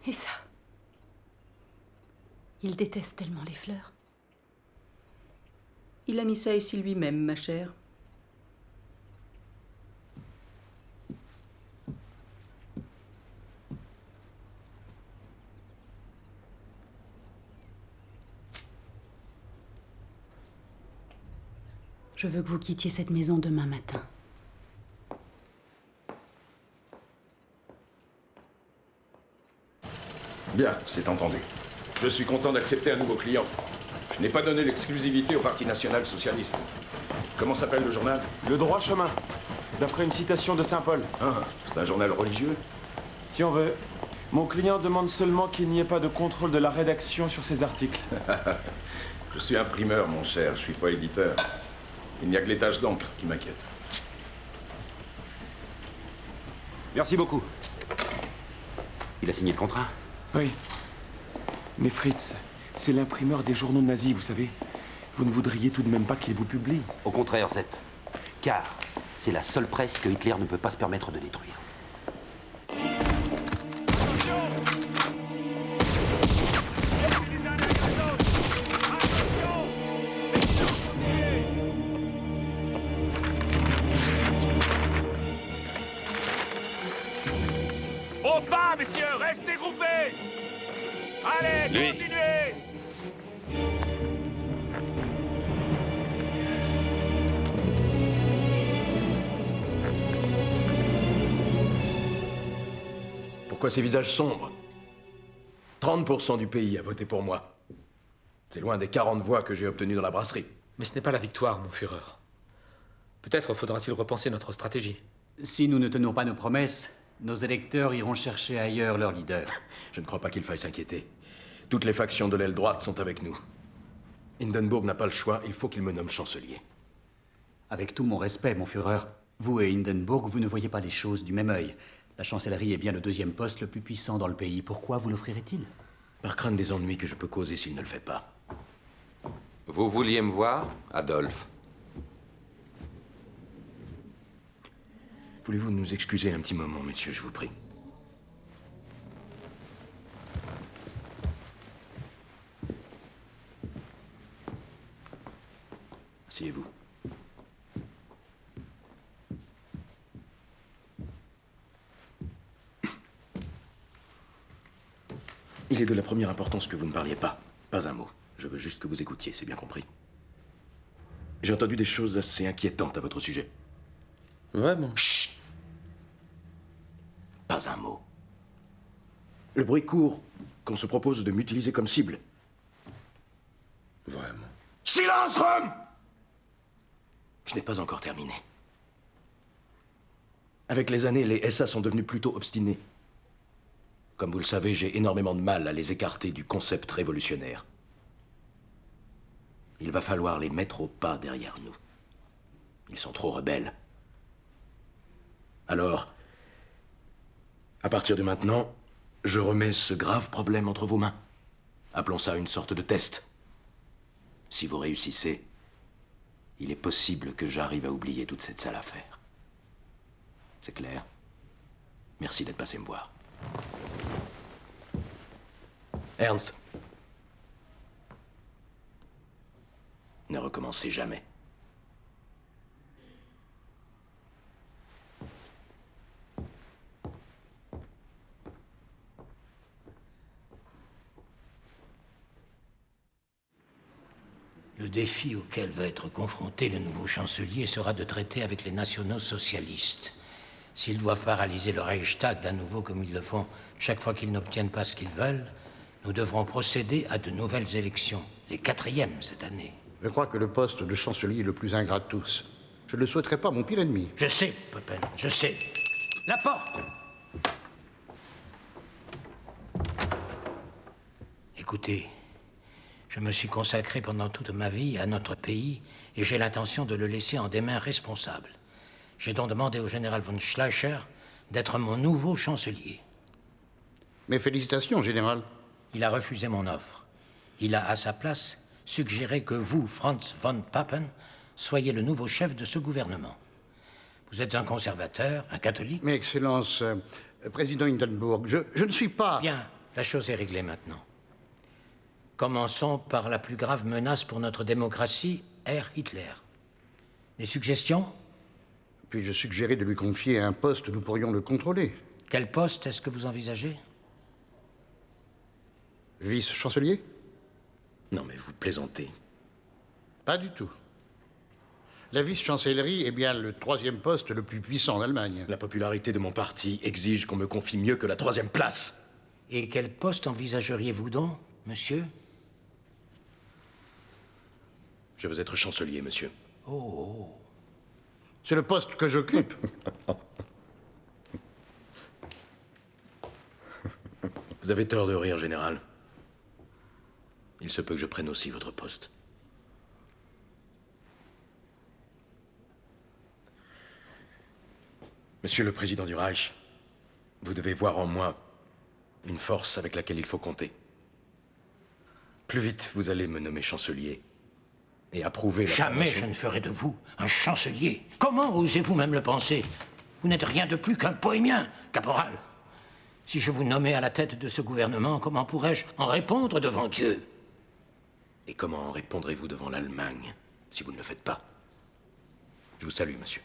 Et ça? Il déteste tellement les fleurs. Il a mis ça ici lui-même, ma chère. Je veux que vous quittiez cette maison demain matin. Bien, c'est entendu. Je suis content d'accepter un nouveau client. Je n'ai pas donné l'exclusivité au Parti national socialiste. Comment s'appelle le journal? Le droit chemin, d'après une citation de Saint Paul. Ah, c'est un journal religieux? Si on veut. Mon client demande seulement qu'il n'y ait pas de contrôle de la rédaction sur ses articles. Je suis imprimeur, mon cher, je suis pas éditeur. Il n'y a que les taches d'encre qui m'inquiètent. Merci beaucoup. Il a signé le contrat? Oui. Mais Fritz, c'est l'imprimeur des journaux nazis, vous savez. Vous ne voudriez tout de même pas qu'il vous publie? Au contraire, Zepp. Car c'est la seule presse que Hitler ne peut pas se permettre de détruire. Au pas, messieurs, restez groupés. Allez, Lui. continuez. Pourquoi ces visages sombres? 30% du pays a voté pour moi. C'est loin des 40 voix que j'ai obtenues dans la brasserie. Mais ce n'est pas la victoire, mon Führer. Peut-être faudra-t-il repenser notre stratégie. Si nous ne tenons pas nos promesses, nos électeurs iront chercher ailleurs leur leader. Je ne crois pas qu'il faille s'inquiéter. Toutes les factions de l'aile droite sont avec nous. Hindenburg n'a pas le choix, il faut qu'il me nomme chancelier. Avec tout mon respect, mon Führer, vous et Hindenburg, vous ne voyez pas les choses du même œil. La chancellerie est bien le deuxième poste le plus puissant dans le pays. Pourquoi vous l'offrirait-il? Par crainte des ennuis que je peux causer s'il ne le fait pas. Vous vouliez me voir, Adolphe? Voulez-vous nous excuser un petit moment, messieurs, je vous prie? Asseyez-vous. Il est de la première importance que vous ne parliez pas. Pas un mot. Je veux juste que vous écoutiez, c'est bien compris. J'ai entendu des choses assez inquiétantes à votre sujet. Vraiment? Chut! Pas un mot. Le bruit court qu'on se propose de m'utiliser comme cible. Vraiment? Silence, Rome! Je n'ai pas encore terminé. Avec les années, les SA sont devenus plutôt obstinés. Comme vous le savez, j'ai énormément de mal à les écarter du concept révolutionnaire. Il va falloir les mettre au pas derrière nous. Ils sont trop rebelles. Alors, à partir de maintenant, je remets ce grave problème entre vos mains. Appelons ça une sorte de test. Si vous réussissez, il est possible que j'arrive à oublier toute cette sale affaire. C'est clair? Merci d'être passé me voir. Ernst. Ne recommencez jamais. Le défi auquel va être confronté le nouveau chancelier sera de traiter avec les nationaux socialistes. S'ils doivent paralyser le Reichstag d'à nouveau comme ils le font chaque fois qu'ils n'obtiennent pas ce qu'ils veulent, nous devrons procéder à de nouvelles élections, les 4e cette année. Je crois que le poste de chancelier est le plus ingrat de tous. Je ne le souhaiterais pas à mon pire ennemi. Je sais, Popen, je sais. La porte! Écoutez, je me suis consacré pendant toute ma vie à notre pays et j'ai l'intention de le laisser en des mains responsables. J'ai donc demandé au général von Schleicher d'être mon nouveau chancelier. Mes félicitations, général. Il a refusé mon offre. Il a, à sa place, suggéré que vous, Franz von Papen, soyez le nouveau chef de ce gouvernement. Vous êtes un conservateur, un catholique. Mais Excellence, Président Hindenburg, je ne suis pas... Bien, la chose est réglée maintenant. Commençons par la plus grave menace pour notre démocratie, Herr Hitler. Des suggestions? Puis-je suggérer de lui confier un poste où nous pourrions le contrôler? Quel poste est-ce que vous envisagez? Vice-chancelier? Non, mais vous plaisantez. Pas du tout. La vice-chancellerie est bien le 3e poste le plus puissant en Allemagne. La popularité de mon parti exige qu'on me confie mieux que la 3e place. Et quel poste envisageriez-vous donc, monsieur? Je veux être chancelier, monsieur. Oh. C'est le poste que j'occupe. Vous avez tort de rire, général. Il se peut que je prenne aussi votre poste. Monsieur le Président du Reich, vous devez voir en moi une force avec laquelle il faut compter. Plus vite vous allez me nommer chancelier et approuver la Jamais formation. je ne ferai de vous un chancelier. Comment osez-vous même le penser? Vous n'êtes rien de plus qu'un bohémien, caporal. Si je vous nommais à la tête de ce gouvernement, comment pourrais-je en répondre devant Dieu? Et comment en répondrez-vous devant l'Allemagne si vous ne le faites pas? Je vous salue, monsieur.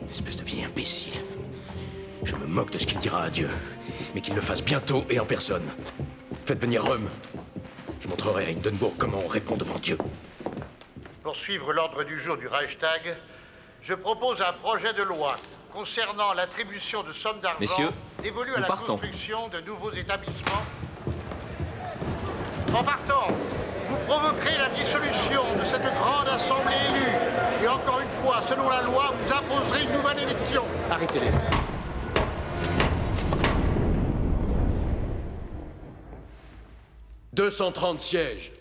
Espèce de vieil imbécile. Je me moque de ce qu'il dira à Dieu, mais qu'il le fasse bientôt et en personne. Faites venir Rome. Je montrerai à Hindenburg comment on répond devant Dieu. Pour suivre l'ordre du jour du Reichstag, je propose un projet de loi concernant l'attribution de sommes d'argent Messieurs, dévolues à nous la partons. construction de nouveaux établissements. En partant, vous provoquerez la dissolution de cette grande assemblée élue. Et encore une fois, selon la loi, vous imposerez une nouvelle élection. Arrêtez-les. « 230 sièges.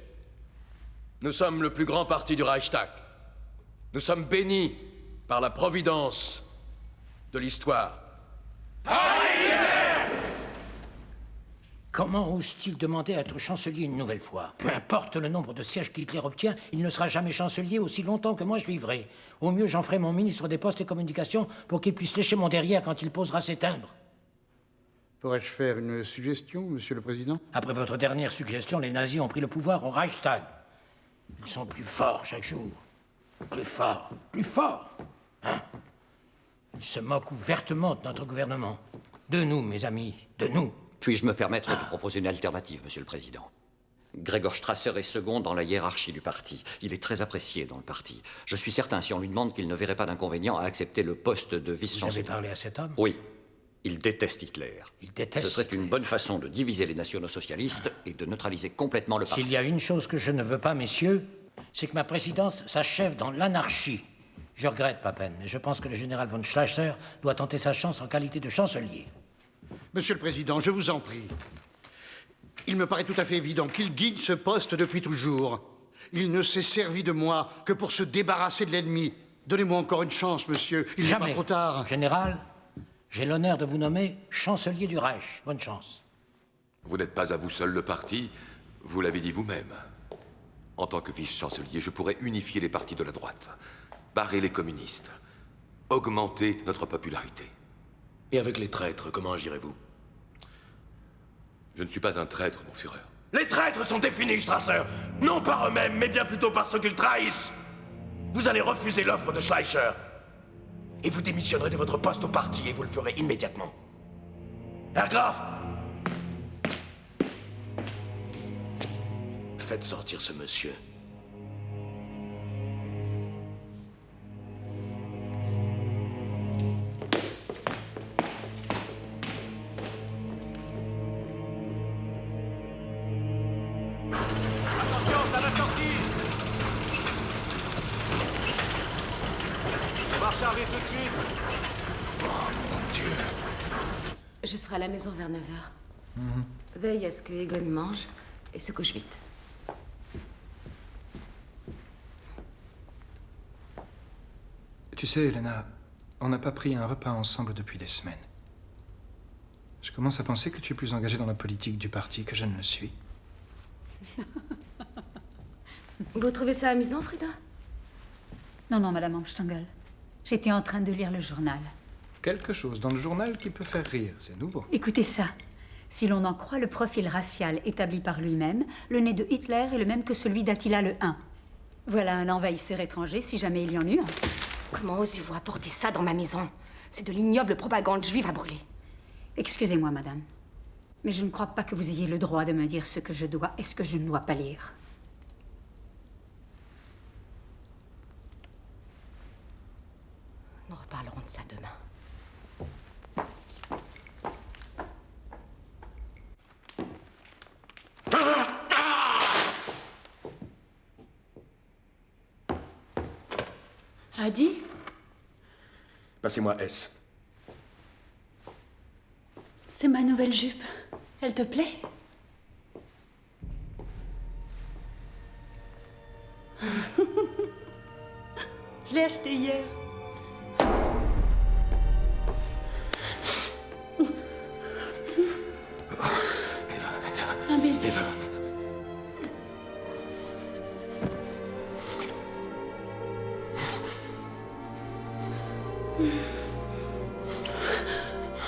Nous sommes le plus grand parti du Reichstag. Nous sommes bénis par la providence de l'histoire. » Comment ose-t-il demander à être chancelier une nouvelle fois? Peu importe le nombre de sièges qu'Hitler obtient, il ne sera jamais chancelier aussi longtemps que moi je vivrai. Au mieux, j'en ferai mon ministre des Postes et Communications pour qu'il puisse lécher mon derrière quand il posera ses timbres. Pourrais-je faire une suggestion, Monsieur le Président? Après votre dernière suggestion, les nazis ont pris le pouvoir au Reichstag. Ils sont plus forts chaque jour. Plus forts, plus forts. Hein? Ils se moquent ouvertement de notre gouvernement. De nous, mes amis, de nous. Puis-je me permettre de proposer une alternative, Monsieur le Président? Gregor Strasser est second dans la hiérarchie du parti. Il est très apprécié dans le parti. Je suis certain, si on lui demande, qu'il ne verrait pas d'inconvénient à accepter le poste de vice-chancelier. Vous avez parlé à cet homme? Oui. Il déteste Hitler. Il déteste. Ce serait une bonne façon de diviser les nationaux-socialistes et de neutraliser complètement le parti. S'il y a une chose que je ne veux pas, messieurs, c'est que ma présidence s'achève dans l'anarchie. Je regrette, Papen, mais je pense que le général von Schleicher doit tenter sa chance en qualité de chancelier. Monsieur le Président, je vous en prie. Il me paraît tout à fait évident qu'il guide ce poste depuis toujours. Il ne s'est servi de moi que pour se débarrasser de l'ennemi. Donnez-moi encore une chance, monsieur. Il n'est pas trop tard. Général, j'ai l'honneur de vous nommer chancelier du Reich. Bonne chance. Vous n'êtes pas à vous seul le parti, vous l'avez dit vous-même. En tant que vice-chancelier, je pourrais unifier les partis de la droite, barrer les communistes, augmenter notre popularité. Et avec les traîtres, comment agirez-vous? Je ne suis pas un traître, mon Führer. Les traîtres sont définis, Strasser. Non par eux-mêmes, mais bien plutôt par ceux qu'ils trahissent. Vous allez refuser l'offre de Schleicher. Et vous démissionnerez de votre poste au parti et vous le ferez immédiatement. Herr Graf! Faites sortir ce monsieur. Attention, ça va sortir. Le marchand arrive tout de suite. Oh mon Dieu. Je serai à la maison vers 9h. Veille à ce que Egon mange et se couche vite. Tu sais, Elena, on n'a pas pris un repas ensemble depuis des semaines. Je commence à penser que tu es plus engagée dans la politique du parti que je ne le suis. Vous trouvez ça amusant, Frida? Non, non, Madame Amstangel. J'étais en train de lire le journal. Quelque chose dans le journal qui peut faire rire, c'est nouveau. Écoutez ça. Si l'on en croit le profil racial établi par lui-même, le nez de Hitler est le même que celui d'Attila le Hun. Voilà un envahisseur étranger, si jamais il y en eut un. Comment osez-vous apporter ça dans ma maison? C'est de l'ignoble propagande juive à brûler. Excusez-moi, madame. Mais je ne crois pas que vous ayez le droit de me dire ce que je dois et ce que je ne dois pas lire. reparlerons de ça demain. Adi? Passez-moi S. C'est ma nouvelle jupe. Elle te plaît? Je l'ai achetée hier. Un baiser. Eva.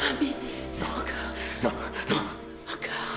Un baiser. Non. Encore. Non, non. Encore.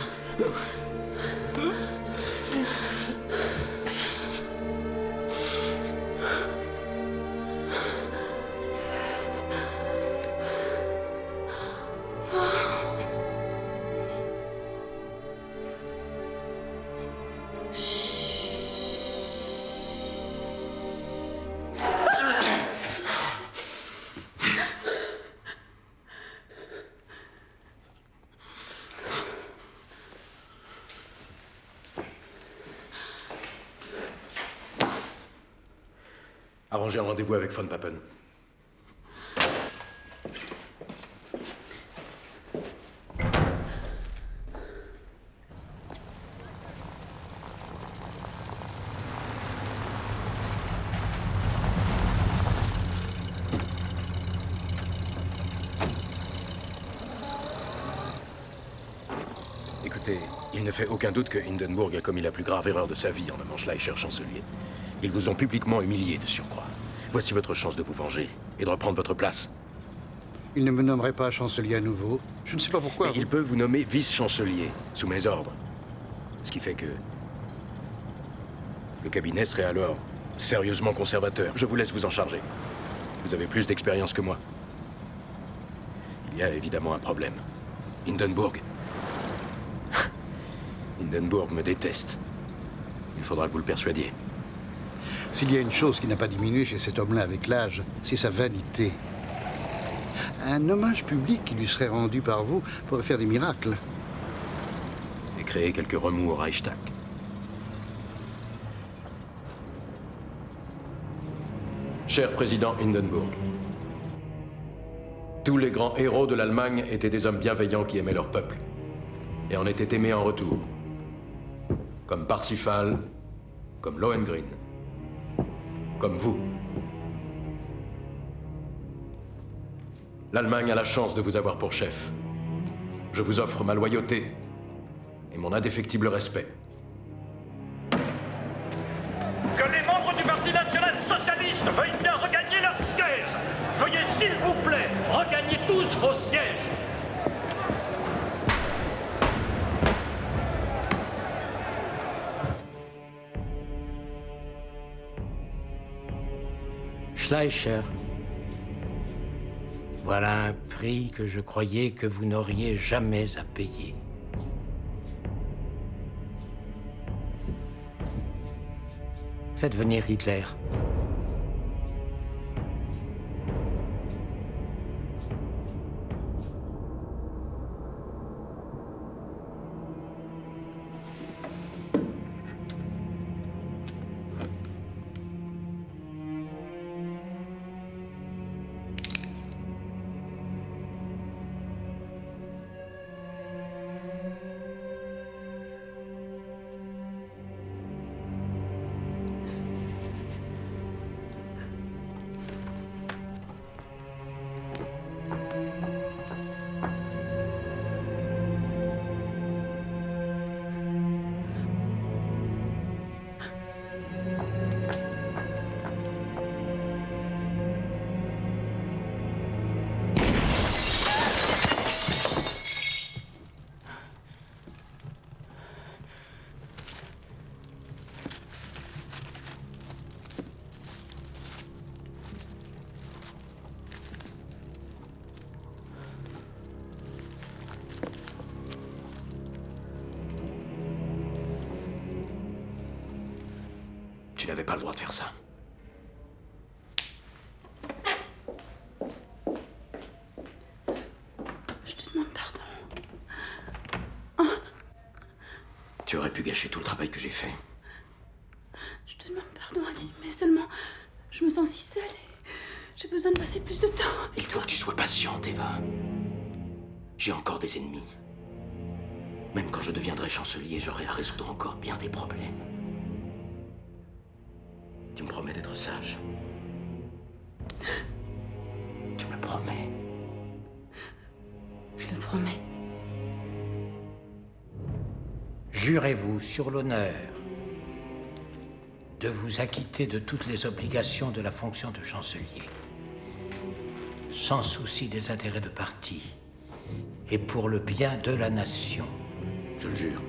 Arrangez un rendez-vous avec Von Papen. Écoutez, il ne fait aucun doute que Hindenburg a commis la plus grave erreur de sa vie en nommant Schleicher chancelier. Ils vous ont publiquement humilié de surcroît. Voici votre chance de vous venger et de reprendre votre place. Il ne me nommerait pas chancelier à nouveau. Je ne sais pas pourquoi. Mais il peut vous nommer vice-chancelier, sous mes ordres. Ce qui fait que... le cabinet serait alors sérieusement conservateur. Je vous laisse vous en charger. Vous avez plus d'expérience que moi. Il y a évidemment un problème. Hindenburg. Hindenburg me déteste. Il faudra que vous le persuadiez. S'il y a une chose qui n'a pas diminué chez cet homme-là avec l'âge, c'est sa vanité. Un hommage public qui lui serait rendu par vous pourrait faire des miracles. Et créer quelques remous au Reichstag. Cher président Hindenburg, tous les grands héros de l'Allemagne étaient des hommes bienveillants qui aimaient leur peuple. Et en étaient aimés en retour. Comme Parsifal, comme Lohengrin, comme vous. L'Allemagne a la chance de vous avoir pour chef. Je vous offre ma loyauté et mon indéfectible respect. Que les membres du Parti national-socialiste veuillent bien regagner leur siège. Veuillez, s'il vous plaît, regagner tous vos sièges. Schleicher. Voilà un prix que je croyais que vous n'auriez jamais à payer. Faites venir Hitler. Tu n'avais pas le droit de faire ça. Tu aurais pu gâcher tout le travail que j'ai fait. Je te demande pardon, Ali, mais seulement, je me sens si seule et j'ai besoin de passer plus de temps. Il faut que tu sois patiente, Eva. J'ai encore des ennemis. Même quand je deviendrai chancelier, j'aurai à résoudre encore bien des problèmes. Tu me promets d'être sage? Tu me le promets? Je le promets. Jurez-vous sur l'honneur de vous acquitter de toutes les obligations de la fonction de chancelier, sans souci des intérêts de parti, et pour le bien de la nation. Je le jure.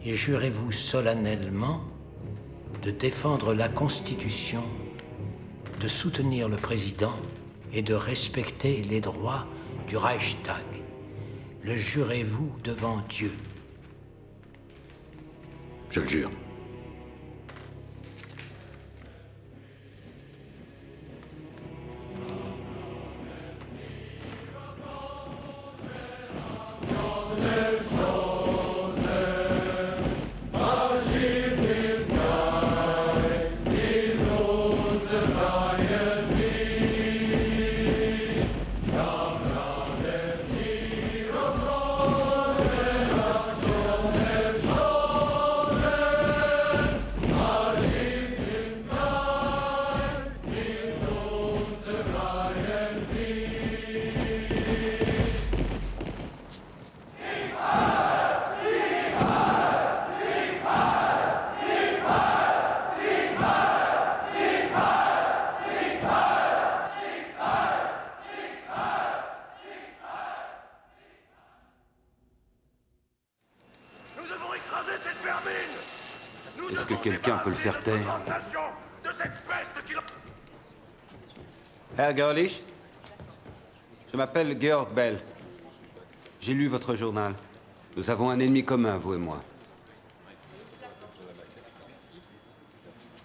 Et jurez-vous solennellement de défendre la Constitution, de soutenir le président et de respecter les droits du Reichstag. Le jurez-vous devant Dieu? Je le jure. Est-ce que quelqu'un peut le faire taire? Herr Görlich, je m'appelle Georg Bell. J'ai lu votre journal. Nous avons un ennemi commun, vous et moi.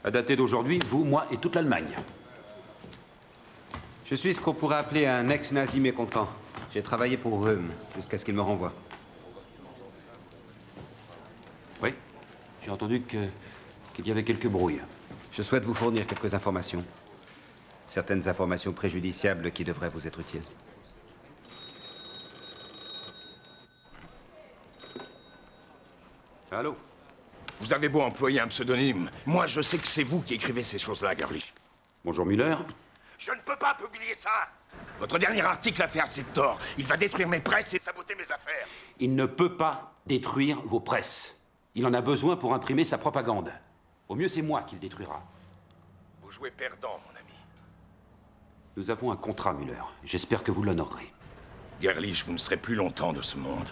À dater d'aujourd'hui, vous, moi et toute l'Allemagne. Je suis ce qu'on pourrait appeler un ex-nazi mécontent. J'ai travaillé pour Röhm jusqu'à ce qu'il me renvoie. Oui, j'ai entendu qu'il y avait quelques brouilles. Je souhaite vous fournir quelques informations. Certaines informations préjudiciables qui devraient vous être utiles. Allô? Vous avez beau employer un pseudonyme, moi je sais que c'est vous qui écrivez ces choses-là, Görlich. Bonjour Müller. Je ne peux pas publier ça. Votre dernier article a fait assez de tort. Il va détruire mes presses et saboter mes affaires. Il ne peut pas détruire vos presses. Il en a besoin pour imprimer sa propagande. Au mieux, c'est moi qui le détruira. Vous jouez perdant, mon ami. Nous avons un contrat, Müller. J'espère que vous l'honorerez. Görlich, vous ne serez plus longtemps de ce monde.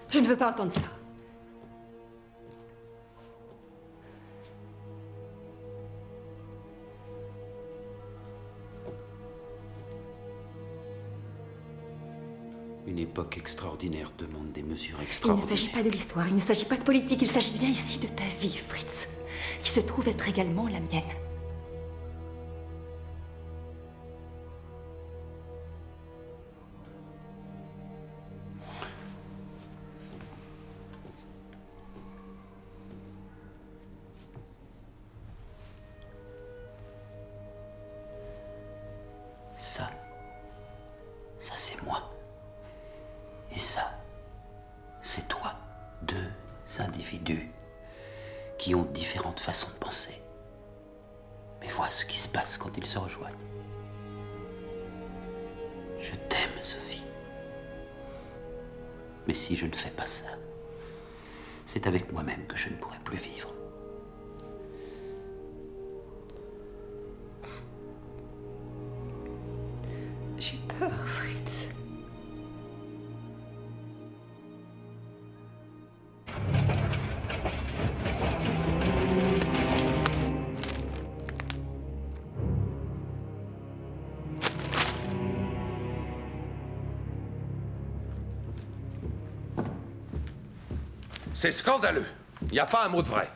Je ne veux pas entendre ça. Une époque extraordinaire demande des mesures Il extraordinaires. ne s'agit pas de l'histoire, il ne s'agit pas de politique, il s'agit bien ici de ta vie, Fritz, qui se trouve être également la mienne. Ça c'est moi. Et ça, c'est toi. Deux individus qui ont différentes façons de penser. Mais vois ce qui se passe quand ils se rejoignent. Je t'aime, Sophie. Mais si je ne fais pas ça, c'est avec moi-même que je ne pourrai plus vivre. J'ai peur, Fritz. C'est scandaleux. Il n'y a pas un mot de vrai.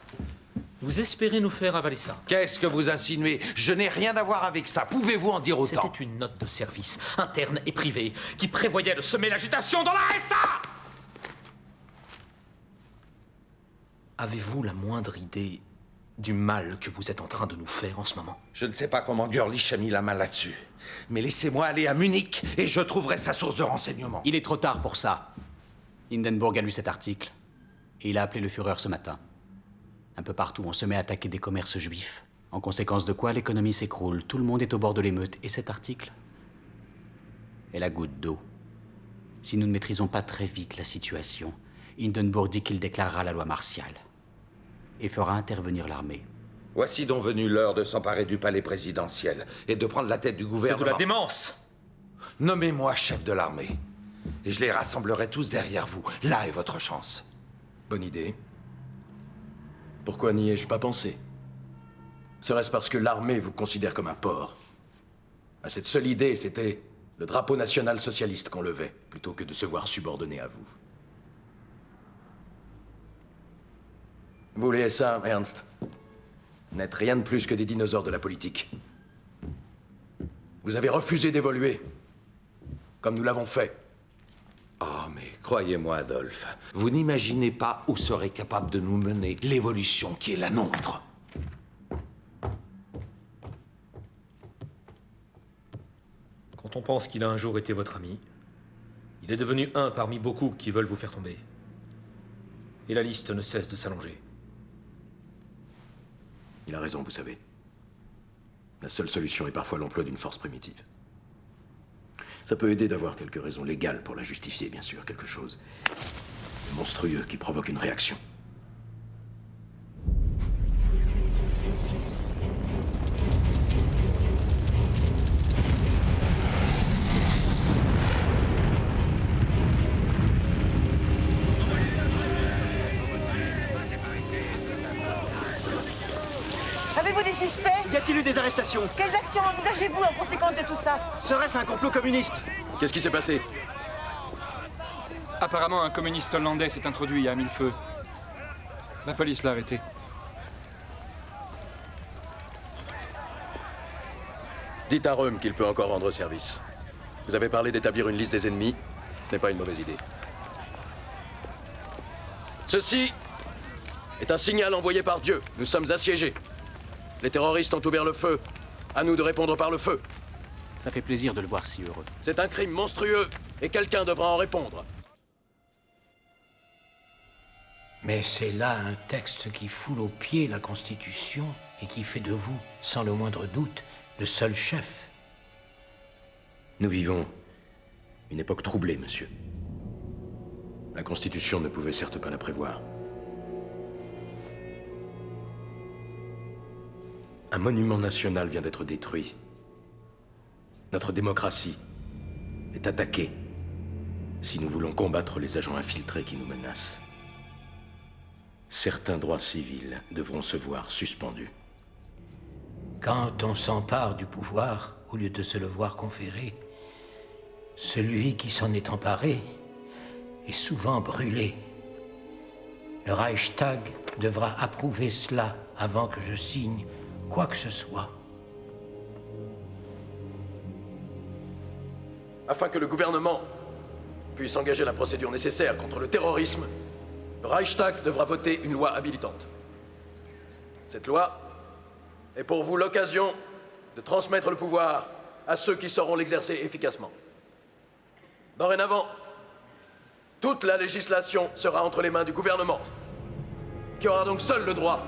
Vous espérez nous faire avaler ça? Qu'est-ce que vous insinuez? Je n'ai rien à voir avec ça. Pouvez-vous en dire autant? C'était une note de service, interne et privée, qui prévoyait de semer l'agitation dans la SA! Avez-vous la moindre idée du mal que vous êtes en train de nous faire en ce moment? Je ne sais pas comment Görlich a mis la main là-dessus. Mais laissez-moi aller à Munich et je trouverai sa source de renseignement. Il est trop tard pour ça. Hindenburg a lu cet article et il a appelé le Führer ce matin. Un peu partout, on se met à attaquer des commerces juifs. En conséquence de quoi, l'économie s'écroule. Tout le monde est au bord de l'émeute. Et cet article est la goutte d'eau. Si nous ne maîtrisons pas très vite la situation, Hindenburg dit qu'il déclarera la loi martiale et fera intervenir l'armée. Voici donc venue l'heure de s'emparer du palais présidentiel et de prendre la tête du gouvernement. C'est de la démence! Nommez-moi chef de l'armée. Et je les rassemblerai tous derrière vous. Là est votre chance. Bonne idée. Pourquoi n'y ai-je pas pensé? Serait-ce parce que l'armée vous considère comme un porc? À cette seule idée, c'était le drapeau national socialiste qu'on levait, plutôt que de se voir subordonné à vous. Vous les ça, Ernst, n'êtes rien de plus que des dinosaures de la politique. Vous avez refusé d'évoluer, comme nous l'avons fait. Oh, mais croyez-moi, Adolphe, vous n'imaginez pas où serait capable de nous mener l'évolution qui est la nôtre. Quand on pense qu'il a un jour été votre ami, il est devenu un parmi beaucoup qui veulent vous faire tomber. Et la liste ne cesse de s'allonger. Il a raison, vous savez. La seule solution est parfois l'emploi d'une force primitive. Ça peut aider d'avoir quelques raisons légales pour la justifier, bien sûr, quelque chose de monstrueux qui provoque une réaction. Avez-vous des suspects? Y a-t-il eu des arrestations? Quelles actions envisagez-vous en conséquence de tout ça? Serait-ce un complot communiste? Qu'est-ce qui s'est passé? Apparemment, un communiste hollandais s'est introduit et a mis le feu. La police l'a arrêté. Dites à Röhm qu'il peut encore rendre service. Vous avez parlé d'établir une liste des ennemis. Ce n'est pas une mauvaise idée. Ceci est un signal envoyé par Dieu. Nous sommes assiégés. Les terroristes ont ouvert le feu. À nous de répondre par le feu. Ça fait plaisir de le voir si heureux. C'est un crime monstrueux et quelqu'un devra en répondre. Mais c'est là un texte qui foule aux pieds la Constitution et qui fait de vous, sans le moindre doute, le seul chef. Nous vivons une époque troublée, monsieur. La Constitution ne pouvait certes pas la prévoir. Un monument national vient d'être détruit. Notre démocratie est attaquée si nous voulons combattre les agents infiltrés qui nous menacent. Certains droits civils devront se voir suspendus. Quand on s'empare du pouvoir, au lieu de se le voir conférer, celui qui s'en est emparé est souvent brûlé. Le Reichstag devra approuver cela avant que je signe quoi que ce soit. Afin que le gouvernement puisse engager la procédure nécessaire contre le terrorisme, le Reichstag devra voter une loi habilitante. Cette loi est pour vous l'occasion de transmettre le pouvoir à ceux qui sauront l'exercer efficacement. Dorénavant, toute la législation sera entre les mains du gouvernement, qui aura donc seul le droit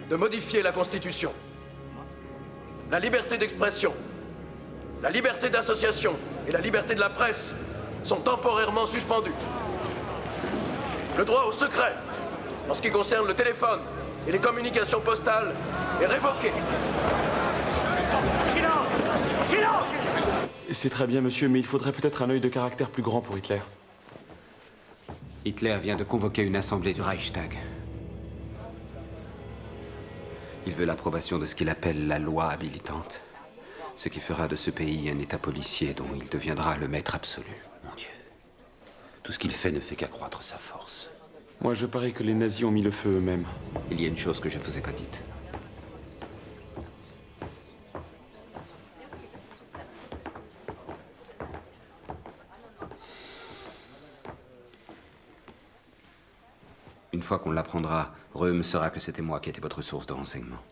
de modifier la Constitution. La liberté d'expression, la liberté d'association et la liberté de la presse sont temporairement suspendues. Le droit au secret, en ce qui concerne le téléphone et les communications postales, est révoqué. Silence! Silence! C'est très bien, monsieur, mais il faudrait peut-être un œil de caractère plus grand pour Hitler. Hitler vient de convoquer une assemblée du Reichstag. Il veut l'approbation de ce qu'il appelle la loi habilitante, ce qui fera de ce pays un État policier dont il deviendra le maître absolu. Mon Dieu, tout ce qu'il fait ne fait qu'accroître sa force. Moi, je parie que les nazis ont mis le feu eux-mêmes. Il y a une chose que je ne vous ai pas dite. Une fois qu'on l'apprendra, Röhm saura que c'était moi qui étais votre source de renseignements.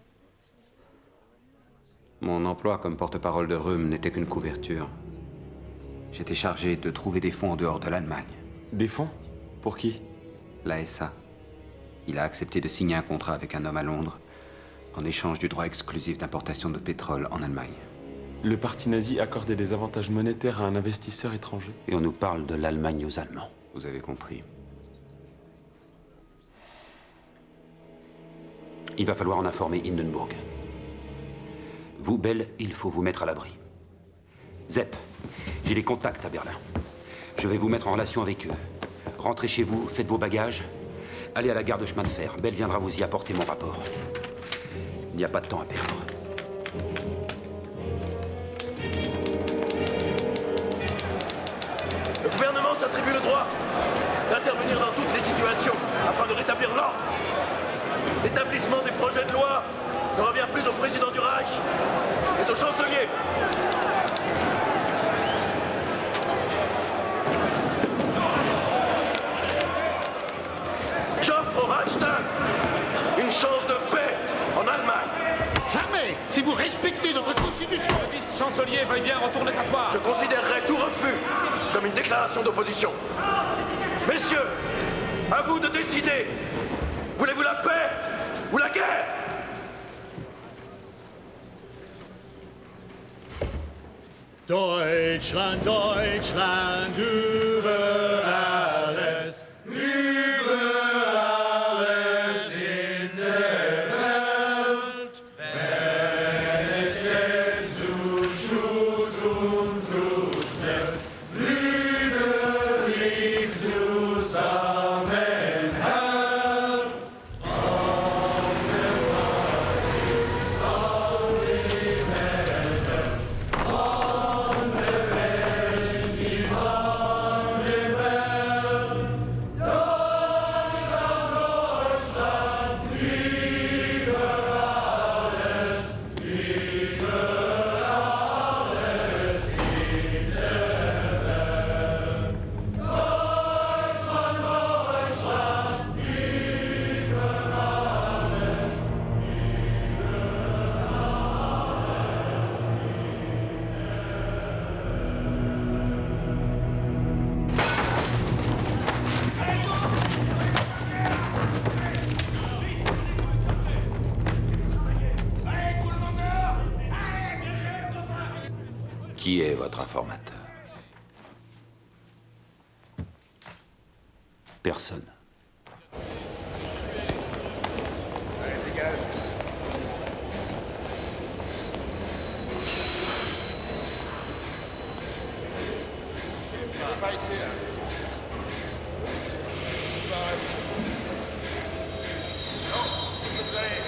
Mon emploi comme porte-parole de Röhm n'était qu'une couverture. J'étais chargé de trouver des fonds en dehors de l'Allemagne. Des fonds? Pour qui? La SA. Il a accepté de signer un contrat avec un homme à Londres en échange du droit exclusif d'importation de pétrole en Allemagne. Le parti nazi accordait des avantages monétaires à un investisseur étranger. Et on nous parle de l'Allemagne aux Allemands. Vous avez compris. Il va falloir en informer Hindenburg. Vous, Bell, il faut vous mettre à l'abri. Zepp, j'ai des contacts à Berlin. Je vais vous mettre en relation avec eux. Rentrez chez vous, faites vos bagages. Allez à la gare de chemin de fer. Bell viendra vous y apporter mon rapport. Il n'y a pas de temps à perdre. Le gouvernement s'attribue le droit d'intervenir dans toutes les situations afin de rétablir l'ordre. L'établissement des projets de loi ne revient plus au président du Reich, mais au chancelier. J'offre au Reichstag une chance de paix en Allemagne. Jamais, si vous respectez notre constitution. Le vice-chancelier veuille bien retourner s'asseoir. Je considérerai tout refus comme une déclaration d'opposition. Messieurs, à vous de décider. Voulez-vous la paix ou la guerre? Deutschland, Deutschland, über alles, über alles in der Welt. Wenn es denn zu Schuss und Trutze, brüderlich zusammenhält. Qui est votre informateur? Personne. Pas ici, là. Non, s'il vous plaît.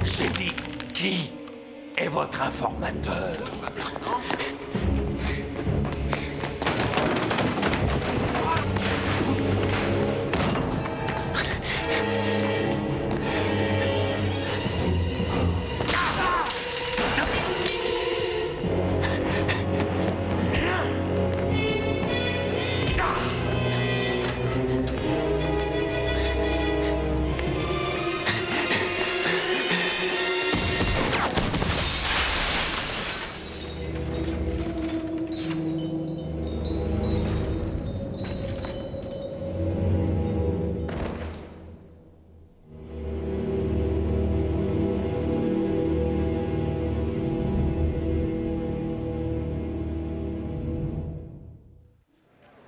J'ai dit, qui est votre informateur?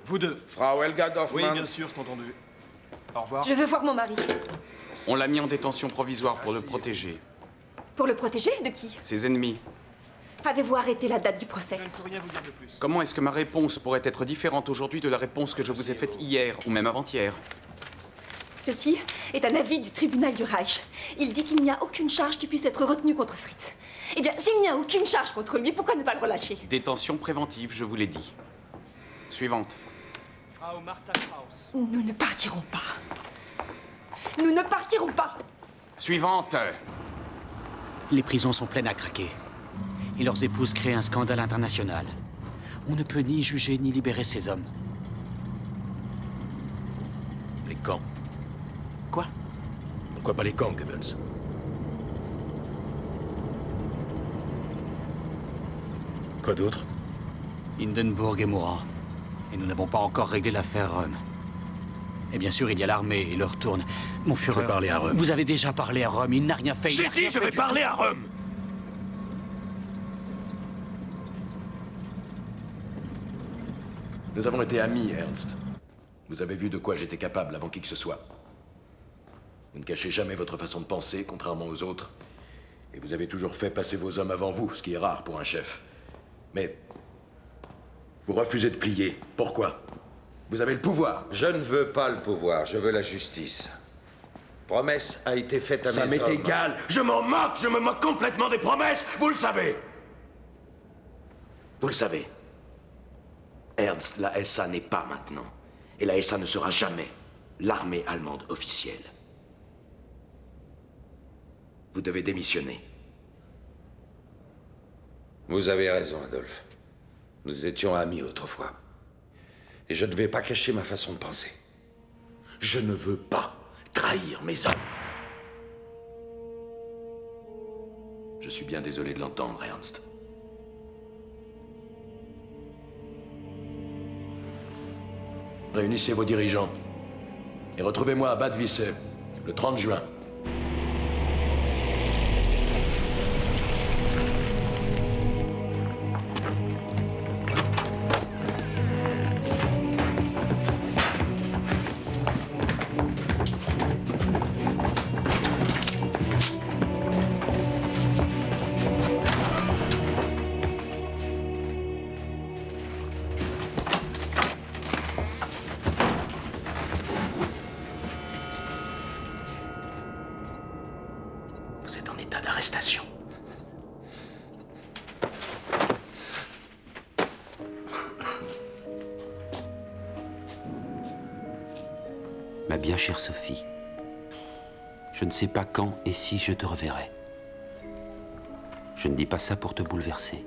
Vous deux. Frau Helga Dorfmann. Oui, bien sûr, c'est entendu. Au revoir. Je veux voir mon mari. On l'a mis en détention provisoire pour le protéger. Pour le protéger de qui? Ses ennemis. Avez-vous arrêté la date du procès? Comment est-ce que ma réponse pourrait être différente aujourd'hui de la réponse que je vous ai faite hier ou même avant-hier? Ceci est un avis du tribunal du Reich. Il dit qu'il n'y a aucune charge qui puisse être retenue contre Fritz. Eh bien, s'il n'y a aucune charge contre lui, pourquoi ne pas le relâcher? Détention préventive, je vous l'ai dit. Suivante. Frau Martha Kraus. Nous ne partirons pas. Nous ne partirons pas. Suivante. Les prisons sont pleines à craquer. Et leurs épouses créent un scandale international. On ne peut ni juger ni libérer ces hommes. Les camps. Quoi? Pourquoi pas les camps, Goebbels? Quoi d'autre? Hindenburg est mourant. Et nous n'avons pas encore réglé l'affaire Röhm. Et bien sûr, il y a l'armée et leur tourne. Mon Führer... Je vais parler à Röhm. Vous avez déjà parlé à Röhm, il n'a rien fait. J'ai dit, je vais parler à Röhm! Nous avons été amis, Ernst. Vous avez vu de quoi j'étais capable avant qui que ce soit. Vous ne cachez jamais votre façon de penser, contrairement aux autres. Et vous avez toujours fait passer vos hommes avant vous, ce qui est rare pour un chef. Mais vous refusez de plier. Pourquoi? Vous avez le pouvoir. Je ne veux pas le pouvoir, je veux la justice. Promesse a été faite à mes hommes. Ça m'est égal. Je m'en moque. Je me moque complètement des promesses. Vous le savez. Vous le savez. Ernst, la SA n'est pas maintenant. Et la SA ne sera jamais l'armée allemande officielle. Vous devez démissionner. Vous avez raison, Adolphe. Nous étions amis autrefois. Et je ne vais pas cacher ma façon de penser. Je ne veux pas trahir mes hommes. Je suis bien désolé de l'entendre, Ernst. Réunissez vos dirigeants et retrouvez-moi à Bad Wisse le 30 juin. Vous êtes en état d'arrestation. Ma bien chère Sophie, je ne sais pas quand et si je te reverrai. Je ne dis pas ça pour te bouleverser.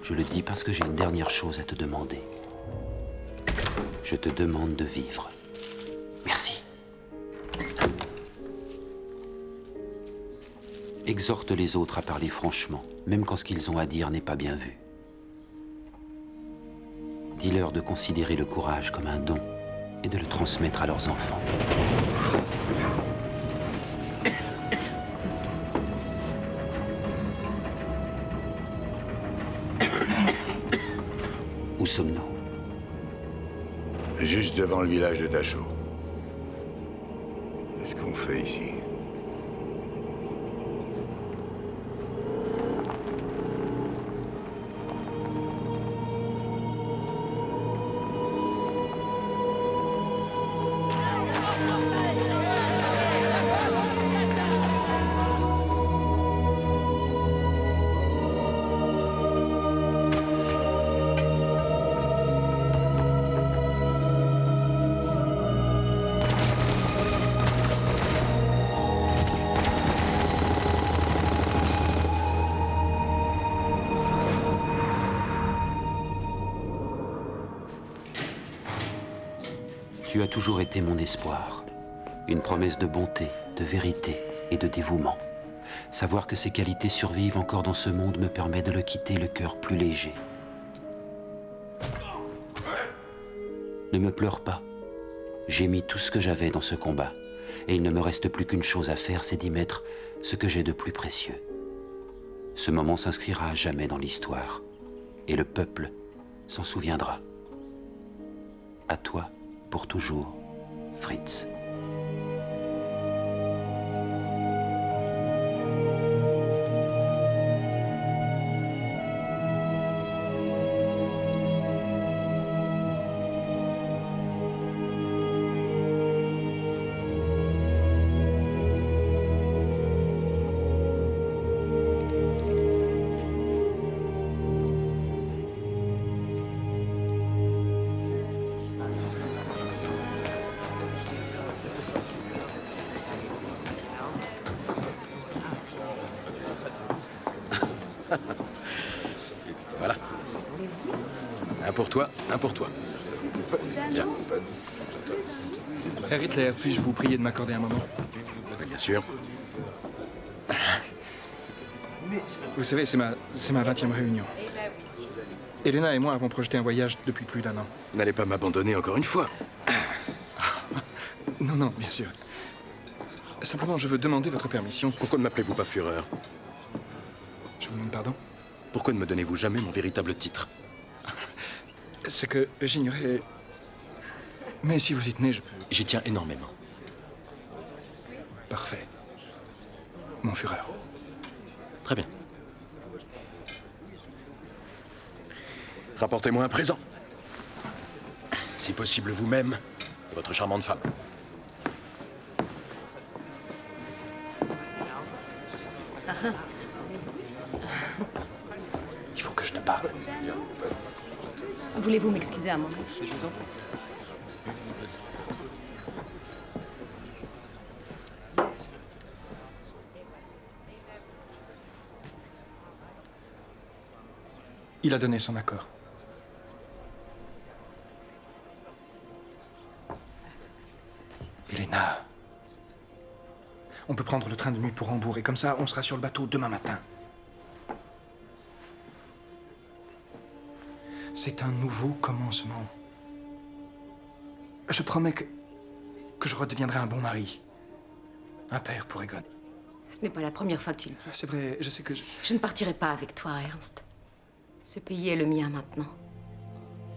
Je le dis parce que j'ai une dernière chose à te demander. Je te demande de vivre. Merci. Exhorte les autres à parler franchement, même quand ce qu'ils ont à dire n'est pas bien vu. Dis-leur de considérer le courage comme un don et de le transmettre à leurs enfants. Où sommes-nous? Juste devant le village de Dachau. Qu'est-ce qu'on fait ici? Tu as toujours été mon espoir, une promesse de bonté, de vérité et de dévouement. Savoir que ces qualités survivent encore dans ce monde me permet de le quitter le cœur plus léger. Ne me pleure pas. J'ai mis tout ce que j'avais dans ce combat, et il ne me reste plus qu'une chose à faire, c'est d'y mettre ce que j'ai de plus précieux. Ce moment s'inscrira à jamais dans l'histoire, et le peuple s'en souviendra. À toi, pour toujours, Fritz. Un pour toi, un pour toi. Viens. Herr Hitler, puis-je vous prier de m'accorder un moment? Oui, bien sûr. Vous savez, c'est ma 20e réunion. Elena et moi avons projeté un voyage depuis plus d'1 an. N'allez pas m'abandonner encore une fois. Non, non, bien sûr. Simplement, je veux demander votre permission. Pourquoi ne m'appelez-vous pas Führer? Je vous demande pardon? Pourquoi ne me donnez-vous jamais mon véritable titre? C'est que j'ignorais... Mais si vous y tenez, je peux... J'y tiens énormément. Parfait. Mon Führer. Très bien. Rapportez-moi un présent. Si possible vous-même et votre charmante femme. Il faut que je te parle. Voulez-vous m'excuser un moment? Je vous en prie. Il a donné son accord. Elena. On peut prendre le train de nuit pour Hambourg et comme ça, on sera sur le bateau demain matin. C'est un nouveau commencement. Je promets que je redeviendrai un bon mari. Un père pour Egon. Ce n'est pas la première fois que tu le dis. C'est vrai, je sais que Je ne partirai pas avec toi, Ernst. Ce pays est le mien maintenant.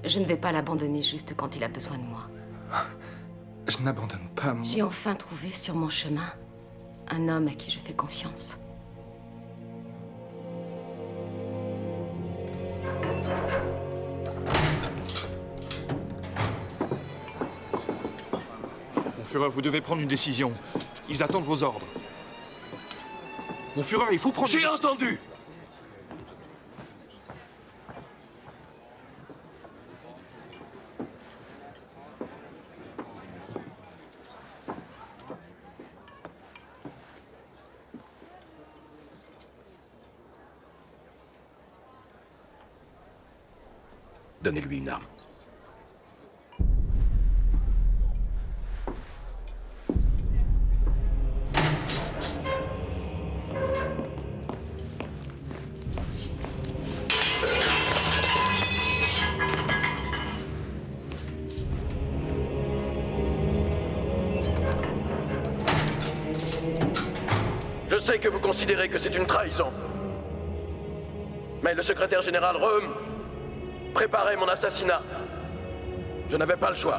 Je ne vais pas l'abandonner juste quand il a besoin de moi. Je n'abandonne pas mon... J'ai enfin trouvé sur mon chemin un homme à qui je fais confiance. Mon Führer, vous devez prendre une décision. Ils attendent vos ordres. Mon Führer, il faut prendre... J'ai entendu! Donnez-lui une arme. Je sais que vous considérez que c'est une trahison. Mais le secrétaire général Röhm préparait mon assassinat. Je n'avais pas le choix.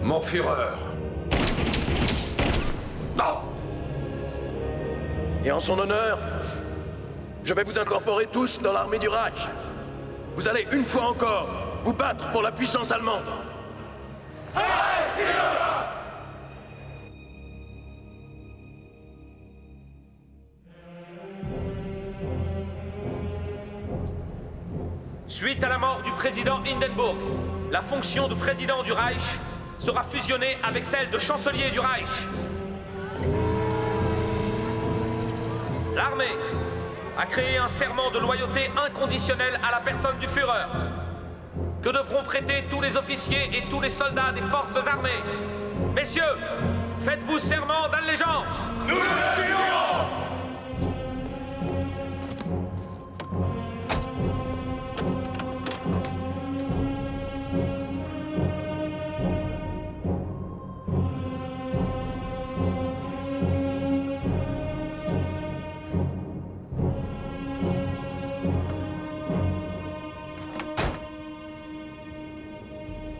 Mon Führer. Non! Et en son honneur, je vais vous incorporer tous dans l'armée du Reich. Vous allez une fois encore vous battre pour la puissance allemande. Suite à la mort du président Hindenburg, la fonction de président du Reich sera fusionnée avec celle de chancelier du Reich. L'armée a créé un serment de loyauté inconditionnelle à la personne du Führer, que devront prêter tous les officiers et tous les soldats des forces armées. Messieurs, faites-vous serment d'allégeance. Nous le jurons!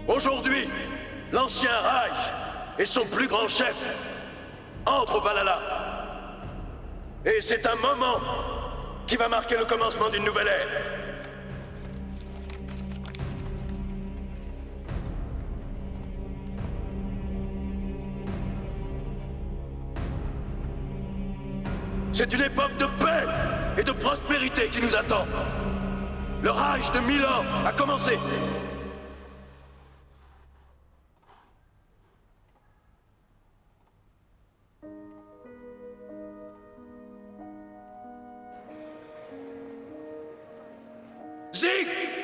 Aujourd'hui, l'ancien Reich et son plus grand chef entrent au Valhalla. Et c'est un moment qui va marquer le commencement d'une nouvelle ère. C'est une époque de paix et de prospérité qui nous attend. Le Reich de 1000 ans a commencé. Sieg!